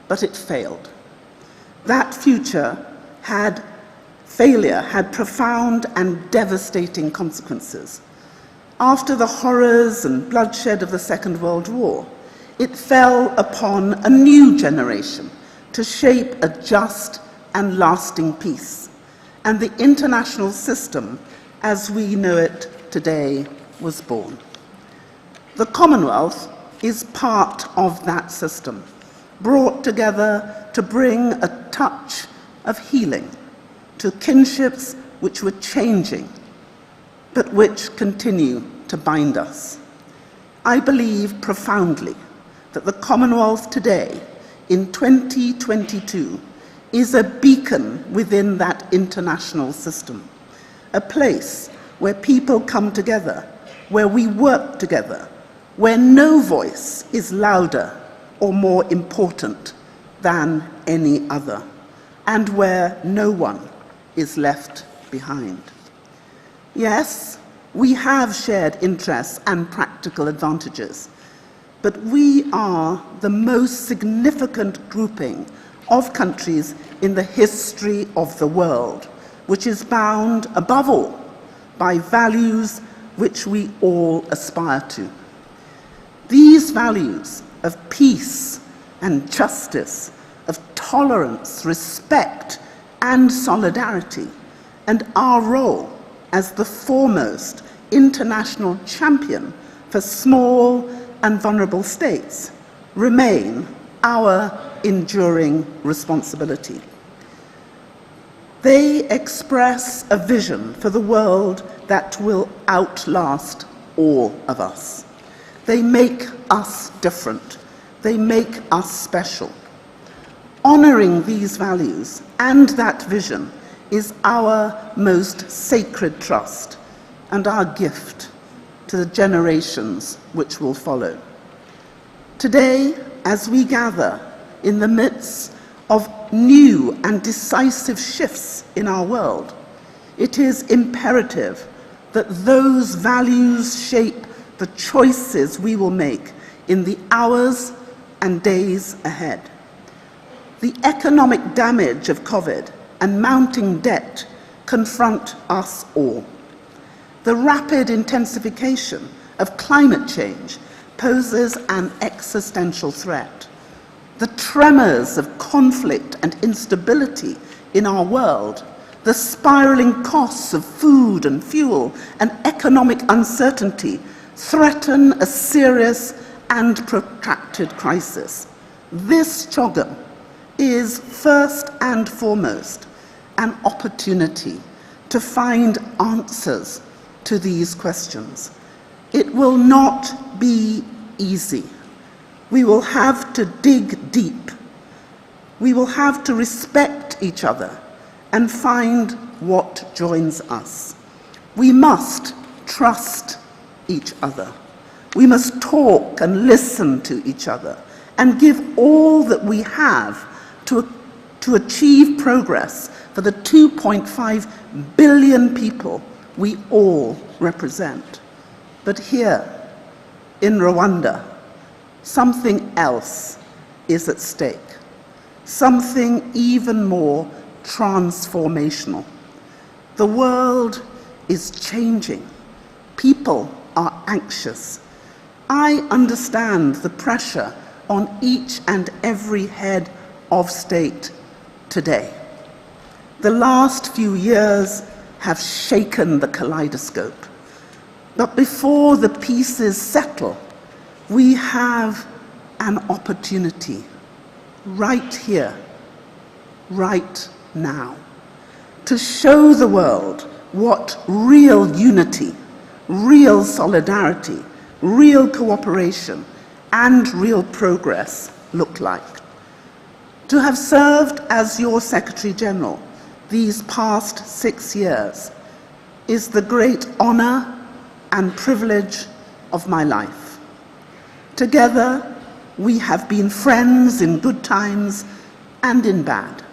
but it failed. That failure had profound and devastating consequences. After the horrors and bloodshed of the Second World War, it fell upon a new generation to shape a just and lasting peace, and the international system as we know it today was born. The Commonwealth is part of that system, brought together to bring a touch of healing to kinships which were changing, but which continue to bind us. I believe profoundly that the Commonwealth today, in 2022, is a beacon within that international system, a place where people come together, where we work together, where no voice is louder or more important than any other, and where no one is left behind. Yes, we have shared interests and practical advantages, but we are the most significant grouping of countries in the history of the world, which is bound, above all, by values which we all aspire to. These values of peace and justice, of tolerance, respect, and solidarity, and our role as the foremost international champion for small and vulnerable states remain our enduring responsibility. They express a vision for the world that will outlast all of us. They make us different. They make us special. Honoring these values and that vision is our most sacred trust and our gift to the generations which will follow. Today, as we gather in the midst of new and decisive shifts in our world, it is imperative that those values shape the choices we will make in the hours and days ahead. The economic damage of COVID and mounting debt confront us all. The rapid intensification of climate change poses an existential threat. The tremors of conflict and instability in our world, the spiraling costs of food and fuel, and economic uncertainty threaten a serious and protracted crisis. This CHOGM is first and foremost an opportunity to find answers to these questions. It will not be easy. We will have to dig deep. We will have to respect each other and find what joins us. We must trust each other. We must talk and listen to each other and give all that we have to achieve progress for the 2.5 billion people we all represent. But here, in Rwanda, something else is at stake, something even more transformational. The world is changing. People are anxious. I understand the pressure on each and every head of state today. The last few years have shaken the kaleidoscope. But before the pieces settle, we have an opportunity right here, right now, to show the world what real unity, real solidarity, real cooperation, and real progress look like. To have served as your Secretary General these past 6 years is the great honor and privilege of my life. Together, we have been friends in good times and in bad,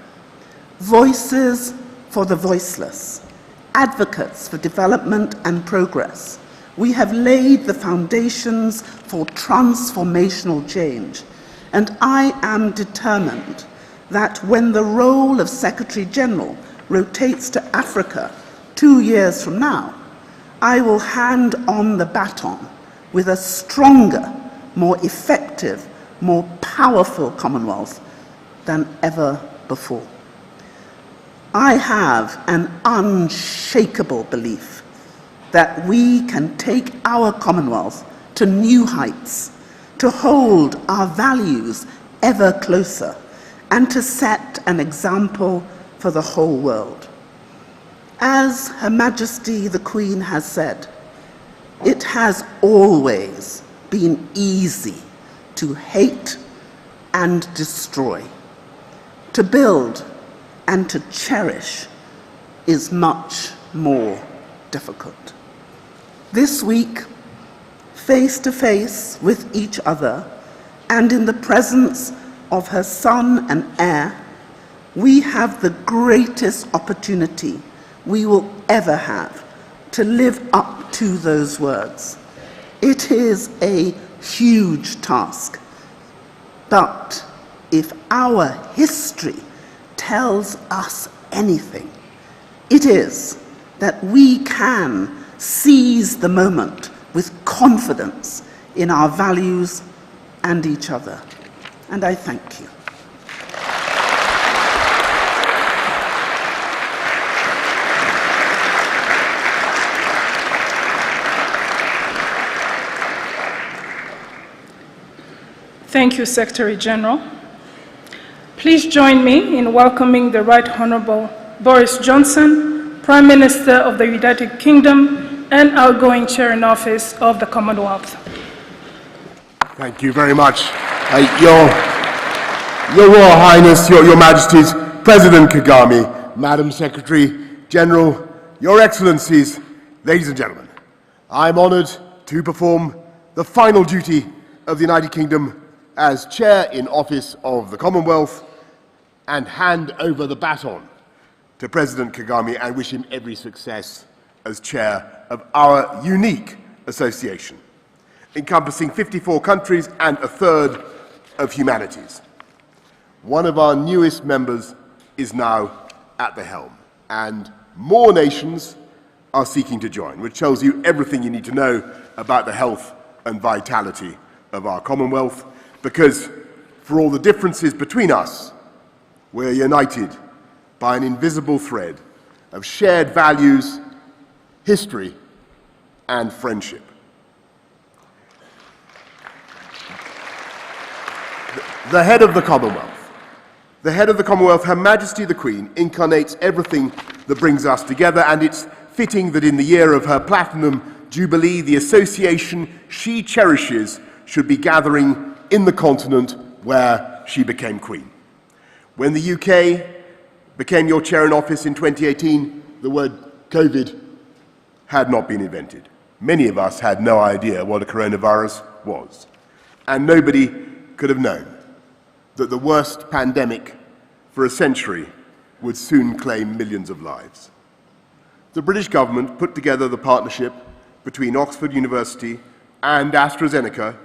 voices for the voiceless, advocates for development and progress. We have laid the foundations for transformational change, and I am determined that when the role of Secretary General rotates to Africa 2 years from now, I will hand on the baton with a stronger, more effective, more powerful Commonwealth than ever before. I have an unshakable belief that we can take our Commonwealth to new heights, to hold our values ever closer, and to set an example for the whole world. As Her Majesty the Queen has said, it has always been easy to hate and destroy. To build and to cherish is much more difficult. This week, face to face with each other and in the presence of her son and heir, we have the greatest opportunity we will ever have to live up to those words. It is a huge task, but if our history tells us anything, it is that we can seize the moment with confidence in our values and each other. And I thank you. Thank you, Secretary General. Please join me in welcoming the Right Honorable Boris Johnson, Prime Minister of the United Kingdom and outgoing Chair in Office of the Commonwealth. Thank you very much. Your Royal Highness, Your Majesties, President Kagame, Madam Secretary General, Your Excellencies, ladies and gentlemen, I'm honoured to perform the final duty of the United Kingdom as Chair in Office of the Commonwealth and hand over the baton to President Kagame and wish him every success as Chair of our unique association, encompassing 54 countries and a third of humanities. One of our newest members is now at the helm, and more nations are seeking to join, which tells you everything you need to know about the health and vitality of our Commonwealth, because for all the differences between us, we're united by an invisible thread of shared values, history, and friendship. The head of the Commonwealth, Her Majesty the Queen, incarnates everything that brings us together, and it's fitting that in the year of her Platinum Jubilee, the association she cherishes should be gathering in the continent where she became Queen. When the UK became your Chair in Office in 2018, the word COVID had not been invented. Many of us had no idea what a coronavirus was, and nobody could have known that the worst pandemic for a century would soon claim millions of lives. The British government put together the partnership between Oxford University and AstraZeneca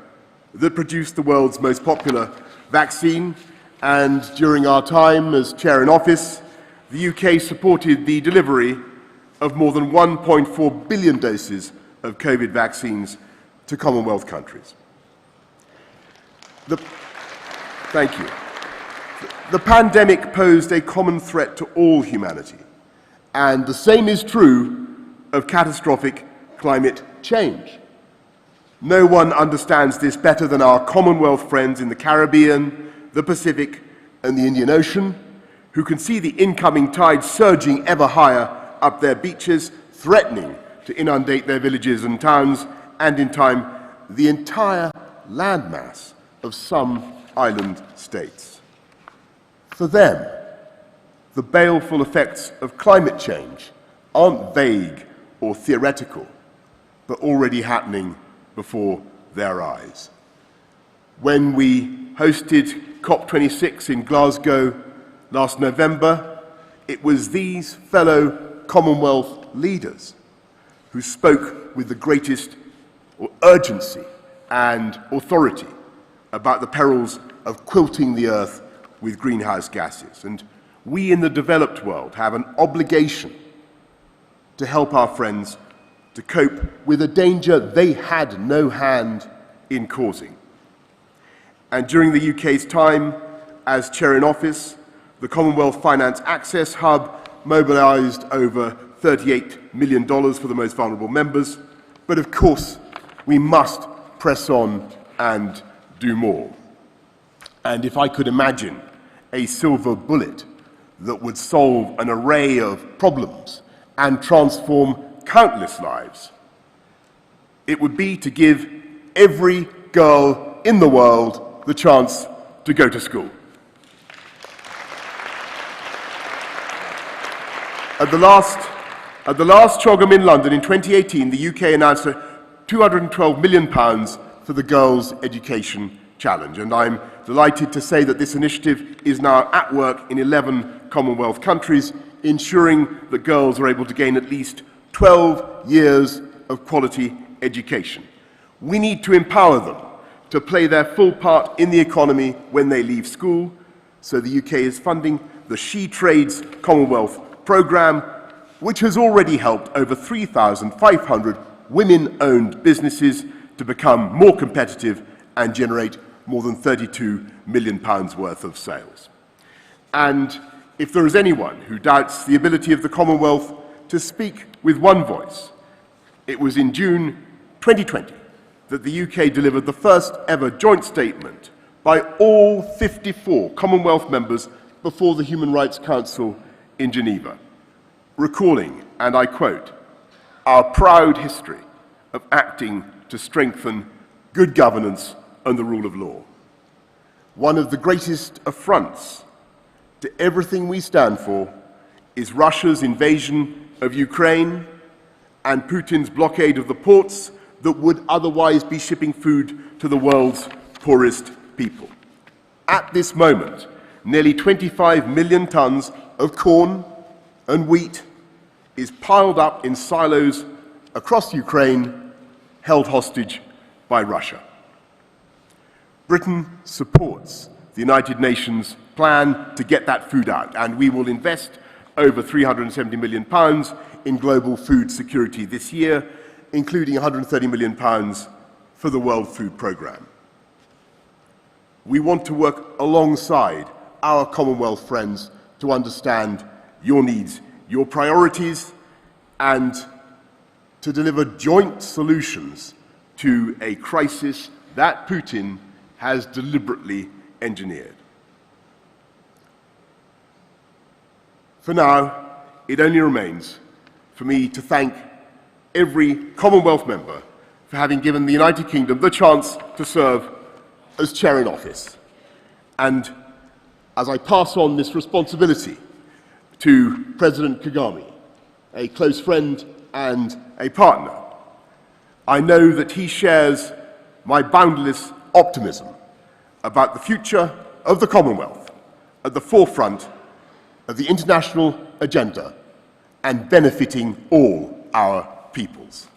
that produced the world's most popular vaccine, and during our time as Chair in Office, the UK supported the delivery of more than 1.4 billion doses of COVID vaccines to Commonwealth countries. Thank you. The pandemic posed a common threat to all humanity, and the same is true of catastrophic climate change. No one understands this better than our Commonwealth friends in the Caribbean, the Pacific, and the Indian Ocean, who can see the incoming tide surging ever higher up their beaches, threatening to inundate their villages and towns, and in time, the entire landmass of some island states. For them, the baleful effects of climate change aren't vague or theoretical, but already happening before their eyes. When we hosted COP26 in Glasgow last November, it was these fellow Commonwealth leaders who spoke with the greatest urgency and authority about the perils of quilting the earth with greenhouse gases. And we in the developed world have an obligation to help our friends to cope with a danger they had no hand in causing. And during the UK's time as Chair in Office, the Commonwealth Finance Access Hub mobilised over $38 million for the most vulnerable members. But of course, we must press on and do more. And if I could imagine a silver bullet that would solve an array of problems and transform countless lives, it would be to give every girl in the world the chance to go to school. At the last CHOGM in London in 2018, the UK announced £212 million for the Girls' Education Challenge, and I'm delighted to say that this initiative is now at work in 11 Commonwealth countries, ensuring that girls are able to gain at least 12 years of quality education. We need to empower them to play their full part in the economy when they leave school, so the UK is funding the She Trades Commonwealth programme, which has already helped over 3,500 women-owned businesses to become more competitive and generate more than £32 million worth of sales. And if there is anyone who doubts the ability of the Commonwealth to speak with one voice, it was in June 2020 that the UK delivered the first ever joint statement by all 54 Commonwealth members before the Human Rights Council in Geneva, recalling, and I quote, "our proud history of acting to strengthen good governance and the rule of law. One of the greatest affronts to everything we stand for is Russia's invasion of Ukraine and Putin's blockade of the ports that would otherwise be shipping food to the world's poorest people. At this moment, nearly 25 million tons of corn and wheat is piled up in silos across Ukraine, held hostage by Russia. Britain supports the United Nations plan to get that food out, and we will invest over £370 million in global food security this year, including £130 million for the World Food Programme. We want to work alongside our Commonwealth friends to understand your needs, your priorities, and to deliver joint solutions to a crisis that Putin has deliberately engineered. For now, it only remains for me to thank every Commonwealth member for having given the United Kingdom the chance to serve as chair in office. And as I pass on this responsibility to President Kagame, a close friend and a partner, I know that he shares my boundless optimism about the future of the Commonwealth at the forefront of the international agenda and benefiting all our peoples.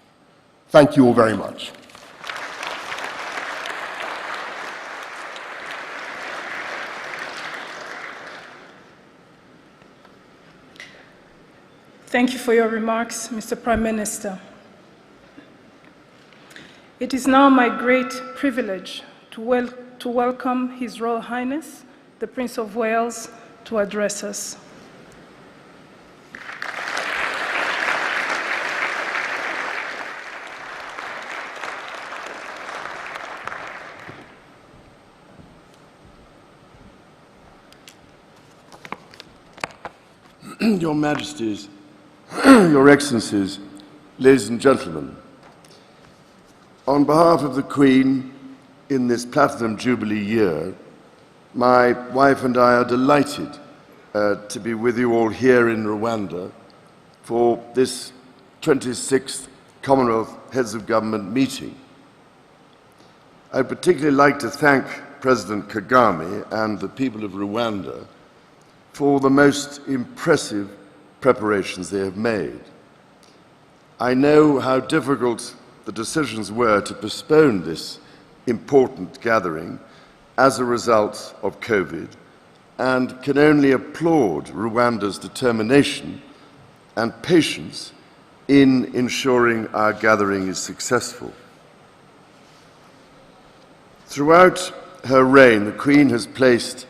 Thank you all very much. Thank you for your remarks, Mr. Prime Minister. It is now my great privilege to welcome His Royal Highness, the Prince of Wales, to address us. Your Majesties, Your Excellencies, ladies and gentlemen, on behalf of the Queen in this Platinum Jubilee year, my wife and I are delighted to be with you all here in Rwanda for this 26th Commonwealth Heads of Government meeting. I'd particularly like to thank President Kagame and the people of Rwanda for the most impressive preparations they have made. I know how difficult the decisions were to postpone this important gathering as a result of COVID, and can only applaud Rwanda's determination and patience in ensuring our gathering is successful. Throughout her reign, the Queen has placed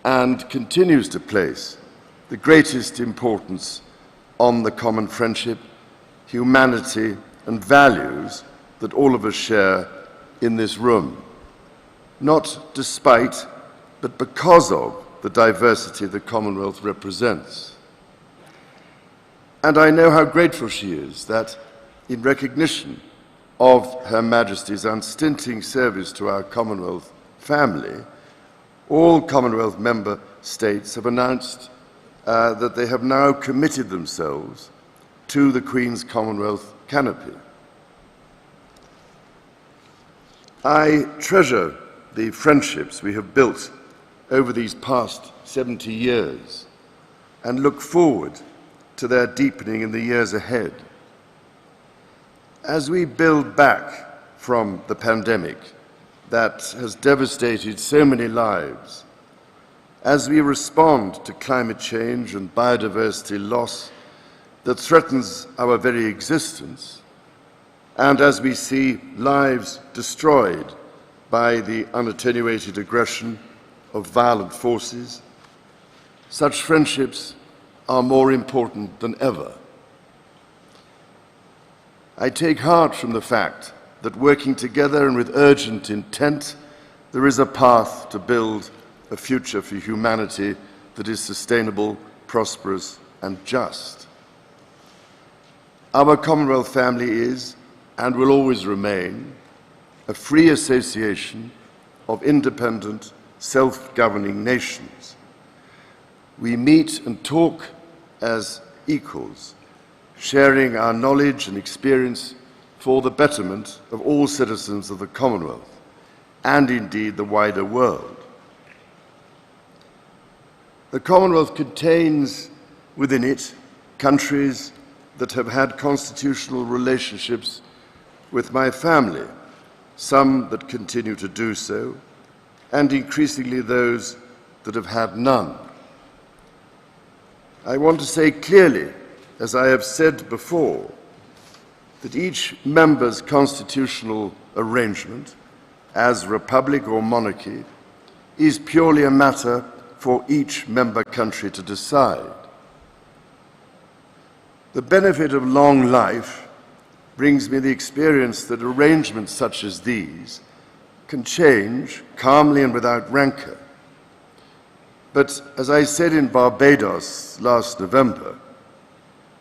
and continues to place the greatest importance on the common friendship, humanity, and values that all of us share in this room, not despite, but because of the diversity the Commonwealth represents. And I know how grateful she is that, in recognition of Her Majesty's unstinting service to our Commonwealth family, all Commonwealth member states have announced that they have now committed themselves to the Queen's Commonwealth canopy. I treasure the friendships we have built over these past 70 years and look forward to their deepening in the years ahead. As we build back from the pandemic that has devastated so many lives, as we respond to climate change and biodiversity loss, that threatens our very existence, and as we see lives destroyed by the unattenuated aggression of violent forces, such friendships are more important than ever. I take heart from the fact that working together and with urgent intent, there is a path to build a future for humanity that is sustainable, prosperous, and just. Our Commonwealth family is, and will always remain, a free association of independent, self-governing nations. We meet and talk as equals, sharing our knowledge and experience for the betterment of all citizens of the Commonwealth, and indeed the wider world. The Commonwealth contains within it countries that have had constitutional relationships with my family, some that continue to do so, and increasingly those that have had none. I want to say clearly, as I have said before, that each member's constitutional arrangement, as republic or monarchy, is purely a matter for each member country to decide. The benefit of long life brings me the experience that arrangements such as these can change calmly and without rancor. But as I said in Barbados last November,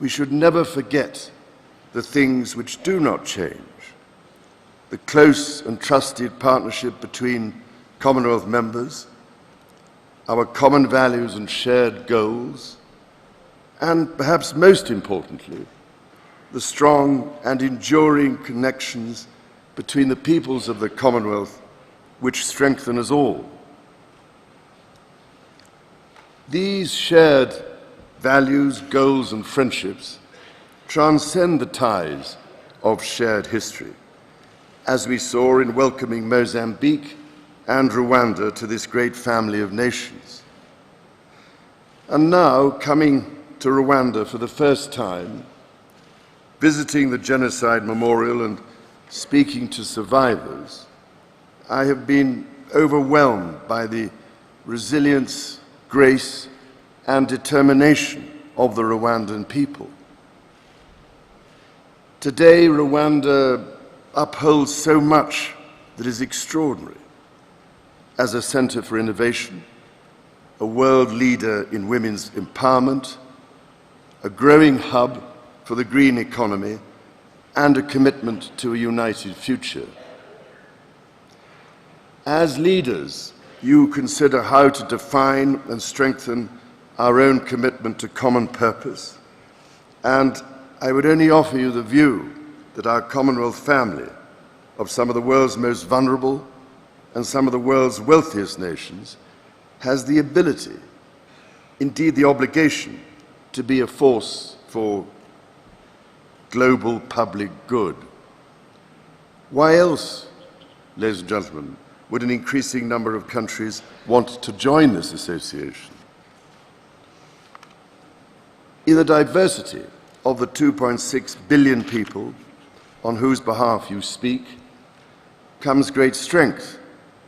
we should never forget the things which do not change: the close and trusted partnership between Commonwealth members, our common values and shared goals, and perhaps most importantly, the strong and enduring connections between the peoples of the Commonwealth which strengthen us all. These shared values, goals, and friendships transcend the ties of shared history, as we saw in welcoming Mozambique and Rwanda to this great family of nations. And now, coming to Rwanda for the first time, visiting the Genocide Memorial and speaking to survivors, I have been overwhelmed by the resilience, grace, and determination of the Rwandan people. Today, Rwanda upholds so much that is extraordinary. As a center for innovation, a world leader in women's empowerment, a growing hub for the green economy, and a commitment to a united future. As leaders, you consider how to define and strengthen our own commitment to common purpose, and I would only offer you the view that our Commonwealth family of some of the world's most vulnerable and some of the world's wealthiest nations has the ability, indeed the obligation, to be a force for global public good. Why else, ladies and gentlemen, would an increasing number of countries want to join this association? In the diversity of the 2.6 billion people on whose behalf you speak comes great strength,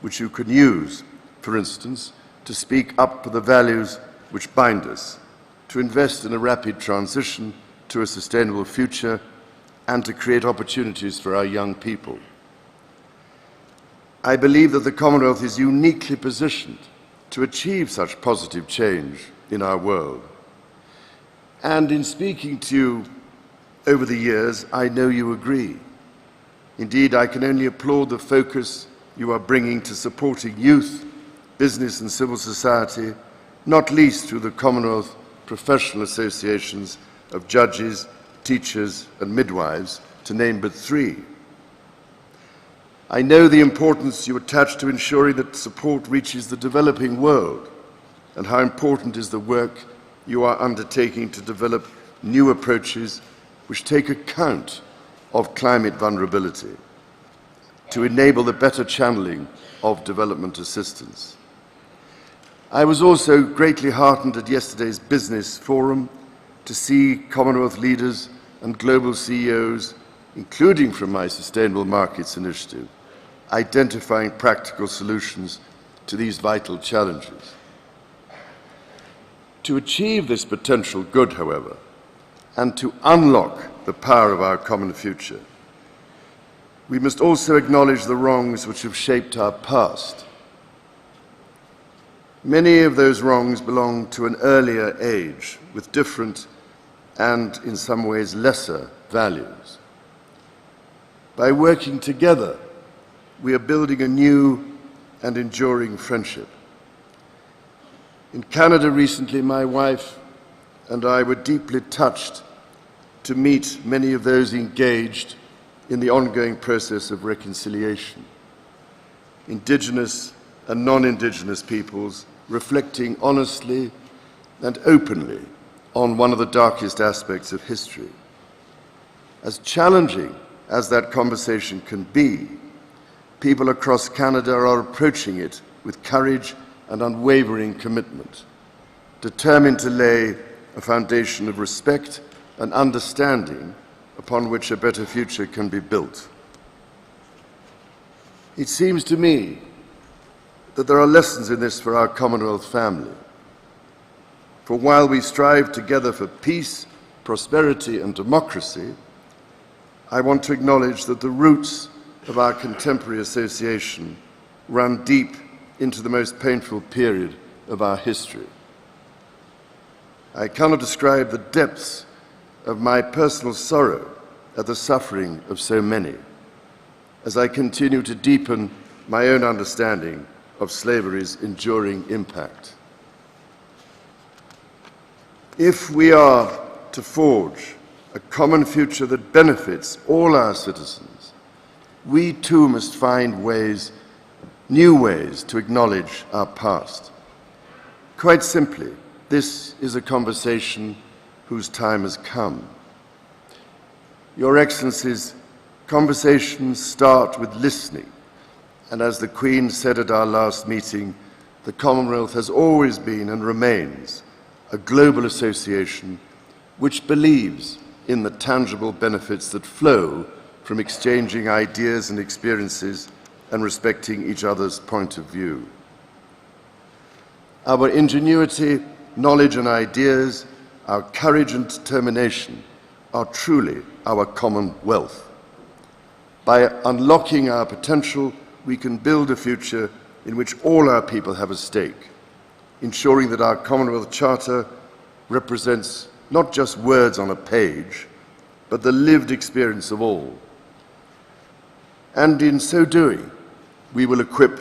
which you can use, for instance, to speak up for the values which bind us, to invest in a rapid transition to a sustainable future, and to create opportunities for our young people. I believe that the Commonwealth is uniquely positioned to achieve such positive change in our world. And in speaking to you over the years, I know you agree. Indeed, I can only applaud the focus you are bringing to supporting youth, business and civil society, not least through the Commonwealth professional associations of judges, teachers and midwives, to name but three. I know the importance you attach to ensuring that support reaches the developing world, and how important is the work you are undertaking to develop new approaches which take account of climate vulnerability, to enable the better channeling of development assistance. I was also greatly heartened at yesterday's business forum to see Commonwealth leaders and global CEOs, including from my Sustainable Markets Initiative, identifying practical solutions to these vital challenges. To achieve this potential good, however, and to unlock the power of our common future, we must also acknowledge the wrongs which have shaped our past. Many of those wrongs belong to an earlier age with different and, in some ways, lesser values. By working together, we are building a new and enduring friendship. In Canada recently, my wife and I were deeply touched to meet many of those engaged in the ongoing process of reconciliation. Indigenous and non-Indigenous peoples reflecting honestly and openly on one of the darkest aspects of history. As challenging as that conversation can be, people across Canada are approaching it with courage and unwavering commitment, determined to lay a foundation of respect and understanding upon which a better future can be built. It seems to me that there are lessons in this for our Commonwealth family. For while we strive together for peace, prosperity, and democracy, I want to acknowledge that the roots of our contemporary association run deep into the most painful period of our history. I cannot describe the depths of my personal sorrow at the suffering of so many, as I continue to deepen my own understanding of slavery's enduring impact. If we are to forge a common future that benefits all our citizens, we too must find ways, new ways, to acknowledge our past. Quite simply, this is a conversation whose time has come. Your Excellencies, conversations start with listening, and as the Queen said at our last meeting, the Commonwealth has always been and remains a global association which believes in the tangible benefits that flow from exchanging ideas and experiences and respecting each other's point of view. Our ingenuity, knowledge and ideas, our courage and determination are truly our common wealth. By unlocking our potential, we can build a future in which all our people have a stake, ensuring that our Commonwealth Charter represents not just words on a page, but the lived experience of all. And in so doing, we will equip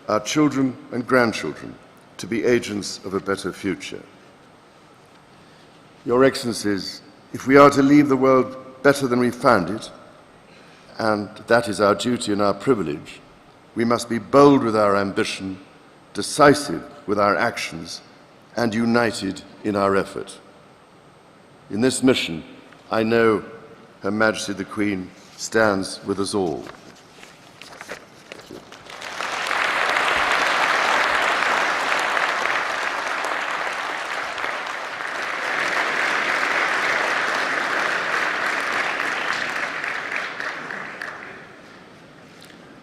our children and grandchildren to be agents of a better future. Your Excellencies, if we are to leave the world better than we found it, and that is our duty and our privilege, we must be bold with our ambition, decisive with our actions, and united in our effort. In this mission, I know Her Majesty the Queen stands with us all.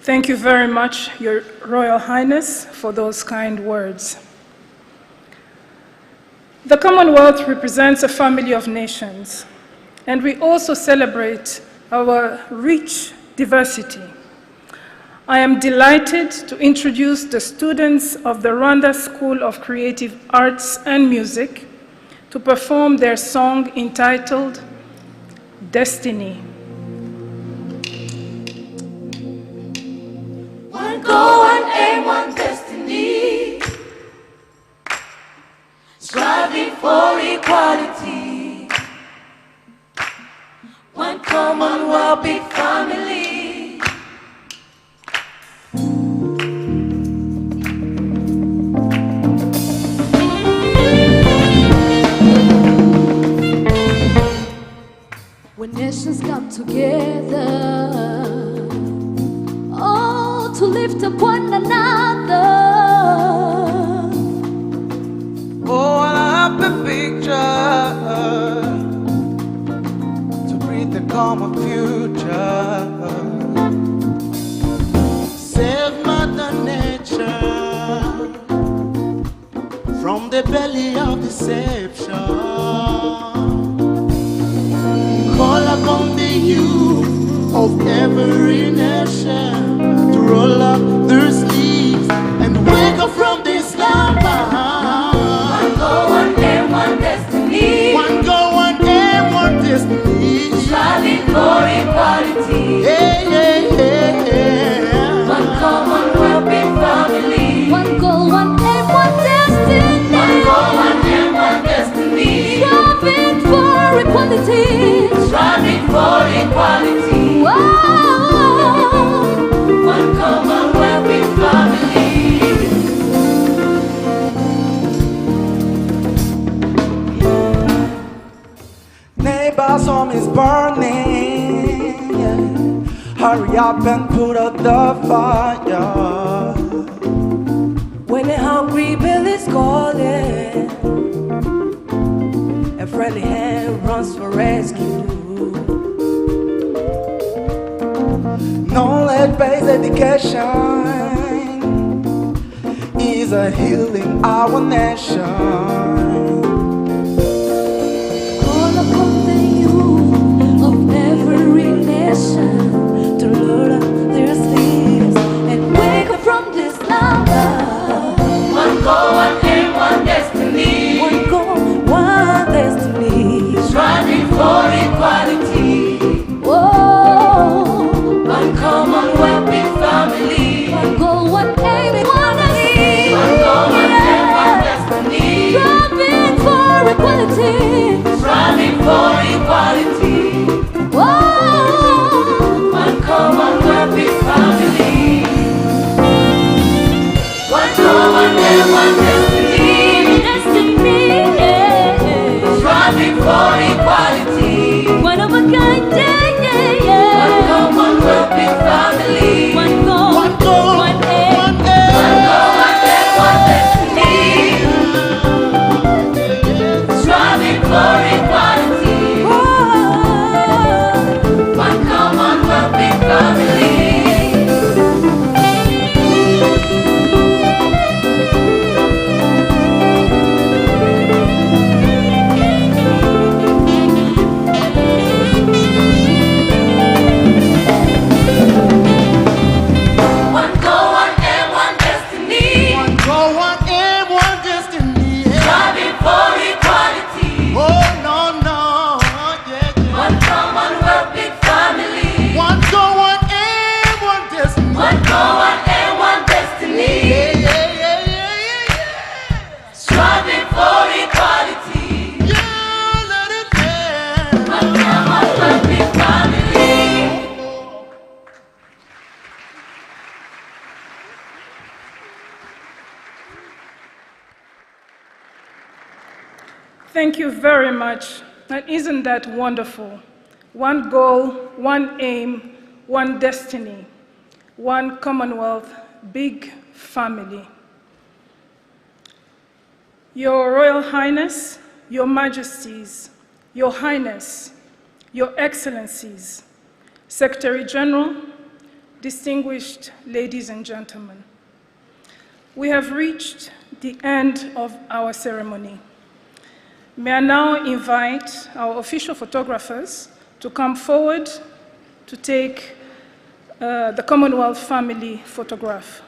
Thank you very much, Your Royal Highness, for those kind words. The Commonwealth represents a family of nations, and we also celebrate our rich diversity. I am delighted to introduce the students of the Rwanda School of Creative Arts and Music to perform their song entitled Destiny. One goal, one aim, one destiny, striving for equality. One Commonwealth, big family. When nations come together, oh, to lift up one another. Oh, what a happy picture. calmer future. Save Mother Nature from the belly of deception. Call upon the youth of every nation to roll up their sleeves and wake up from this slumber. One goal, one aim, one destiny. One goal, one aim, one destiny. Striving for equality. Yeah, yeah, yeah, yeah. One commonwealth, big family. One goal, one aim, one destiny. One goal, one aim, one destiny. Striving for equality. Striving for equality. Whoa. One commonwealth, big family. Neighbor's home is burning. Yeah. Hurry up and put out the fire. When a hungry bill is calling, a friendly hand runs for rescue. Knowledge-based education is a healing our nation. Call upon the youth of every nation to roll up their sleeves and wake up from this slumber. One goal, one aim, one destiny. One goal, one destiny. Striving for equality. Whoa. One commonwealth, big family. One goal, one aim, one destiny. One goal, one aim, one destiny. Striving for equality. Striving for equality. Whoa. One commonwealth, big family. One goal, one aim, one destiny. Destiny, yeah. Striving for equality. One of a kind, yeah, yeah, yeah. One commonwealth, big family. One goal, one aim. One goal, one aim, one destiny. Striving for equality. One commonwealth, big family. One goal, one aim, one destiny. One goal, one aim, one destiny. Striving for equality. Oh no, no, yeah, yeah. One commonwealth, big family. One goal, one aim, one destiny. One goal, one aim, one destiny. Yeah, yeah, yeah, yeah, yeah. Striving for equality. Yeah, let it be. One commonwealth, big family. Thank you very much. And isn't that wonderful? One goal, one aim, one destiny, one Commonwealth, big family. Your Royal Highness, Your Majesties, Your Highness, Your Excellencies, Secretary General, distinguished ladies and gentlemen, we have reached the end of our ceremony. May I now invite our official photographers to come forward to take the Commonwealth family photograph.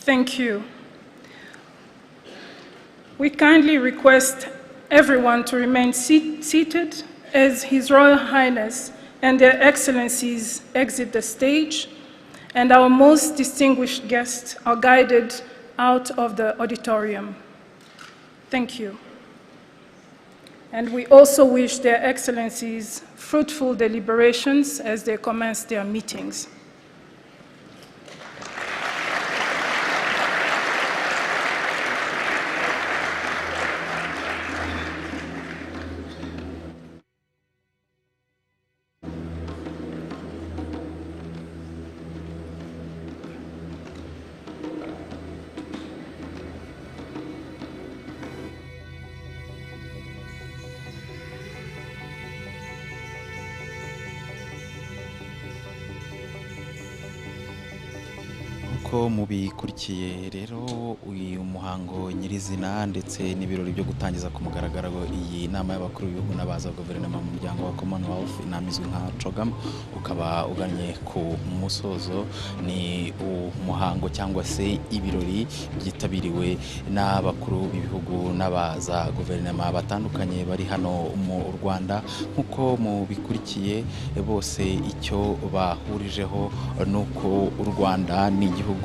Thank you. We kindly request everyone to remain seated as His Royal Highness and their Excellencies exit the stage, and our most distinguished guests are guided out of the auditorium. Thank you. And we also wish Their Excellencies fruitful deliberations as they commence their meetings. Ko mubikurikiye rero uyu muhango nyirizina ndetse n'ibirori byo gutangiza ku mugaragaro iyi nama y'abakuru b'ibihugu n'abaza guverinoma mu muryango wa Commonwealth, inama izwi nka CHOGM, ukaba uganye ku musozo. Ni umuhango cyangwa se ibirori byitabiriwe n'abakuru b'ibihugu n'abaza guverinoma batandukanye bari hano mu Rwanda. Nkuko mubikurikiye bose icyo bahurijeho nuko u Rwanda ni igihugu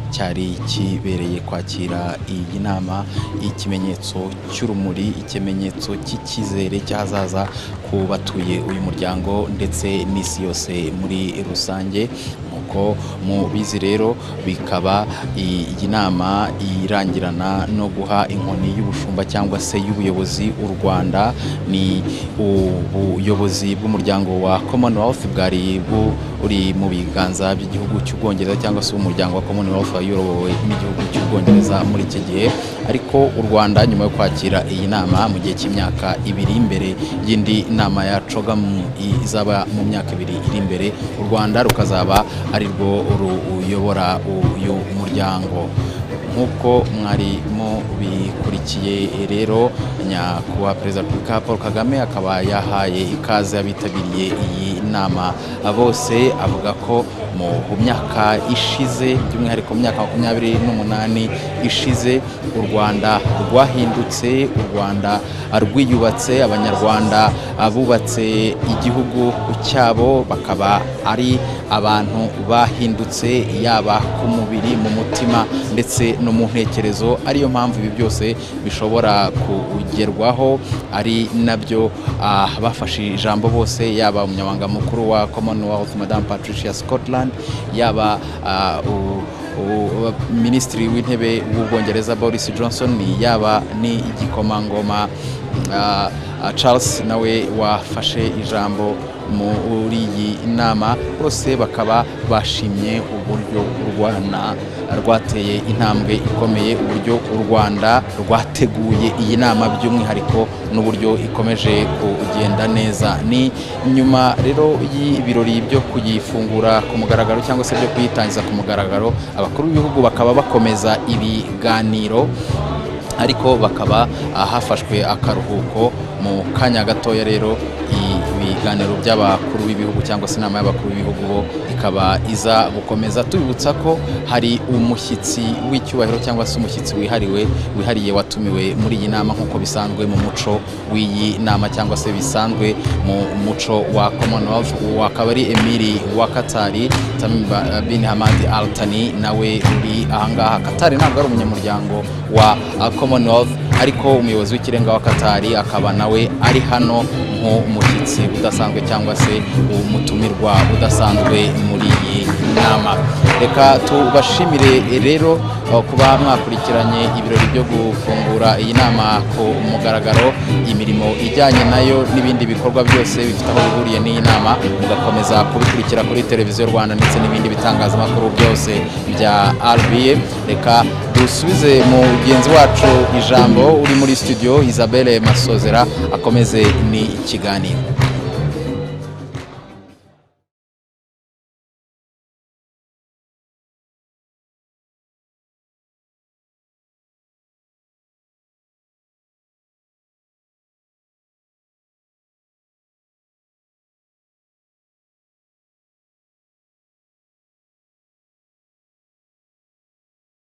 cyari kibereye kwakira iyi nama, ikimenyetso cy'urumuri, ikimenyetso cy'ikizere cyazaza ku batuye uyu muryango ndetse n'isi yose muri rusange. Nkuko mubizi rero, bikaba iyi nama irangirana no guha inkoni y'ubushumba cyangwa se y'ubuyobozi u Rwanda. Ni ubuyobozi bw'umuryango wa Commonwealth bwari uri mu biganza by'igihugu cy'Ubwongereza cyangwa se umuryango wa Commonwealth wayobowe n'igihugu cy'Ubwongereza muri iki gihe. Ariko u Rwanda nyuma yo kwakira iyi nama mu gihe cy'imyaka 2 imbere y'indi nama ya CHOGM izaba mu myaka 2 iri imbere, u Rwanda rukazaba ari rwo ruyobora uyu muryango. Nkuko mwarimo bikurikiye rero, nyakubahwa Perezida wa Repubulika Paul Kagame akaba yahaye ikaze abitabiriye iyi nama bose, avuga ko mu myaka ishize, by'umwihariko mu myaka 28 ishize, u Rwanda rwahindutse, u Rwanda rwiyubatse, abanyarwanda bubatse igihugu cyabo, bakaba ari abantu bahindutse yaba ku mubiri, mu mutima ndetse no mu ntekerezo. Ariyo mpamvu ibi byose bishobora kugerwaho, ari nabyo bafashe ijambo bose, yaba umunyamabanga mukuru wa Commonwealth Madame Patricia Scotland, yaba Minisitiri w'Intebe w'Ubwongereza Boris Johnson, yaba ni igikomangoma Charles nawe wafashe ijambo muri iyi nama. Bose bakaba bashimye uburyo u Rwanda rwateye intambwe ikomeye, uburyo u Rwanda rwateguye iyi nama by'umwihariko n'uburyo ikomeje kugenda neza. Ni nyuma rero y'ibirori byo kuyifungura ku mugaragaro cyangwa se byo kuyitangiza ku mugaragaro, abakuru b'ibihugu bakaba bakomeza ibiganiro, ariko bakaba hafashwe akaruhuko mu kanya gatoya. Rero ibiganiro by'abakuru b'ibihugu cyangwa se inama y'abakuru b'ibihugu bo ikaba iza gukomeza. Tubibutsa ko hari umushyitsi w'icyubahiro cyangwa se umushyitsi wihariye watumiwe muri iyi nama, nk'uko bisanzwe mu muco w'iyi nama cyangwa se bisanzwe mu muco wa Commonwealth. Akaba ari Emiri wa Qatar, Tamim bin Hamad Al Thani, nawe uri ahangaha. Qatar ntabwo ari umunyamuryango wa Commonwealth, ariko umuyobozi w'ikirenga wa Qatar akaba nawe ari hano nk'umushyitsi udasanzwe cyangwa se umutumirwa udasanzwe muri iyi nama. Reka tubashimire rero kuba mwakurikiranye ibirori byo gufungura iyi nama ku mugaragaro. Imirimo ijyanye nayo n'ibindi bikorwa byose bifite aho bihuriye n'iyi nama mugakomeza kubikurikira kuri televiziyo Rwanda ndetse n'ibindi bitangazamakuru byose bya RBA. Reka dusubize mu mugenzi wacu ijambo uri muri studio, Isabelle Masozera, akomeze ni ikiganiro.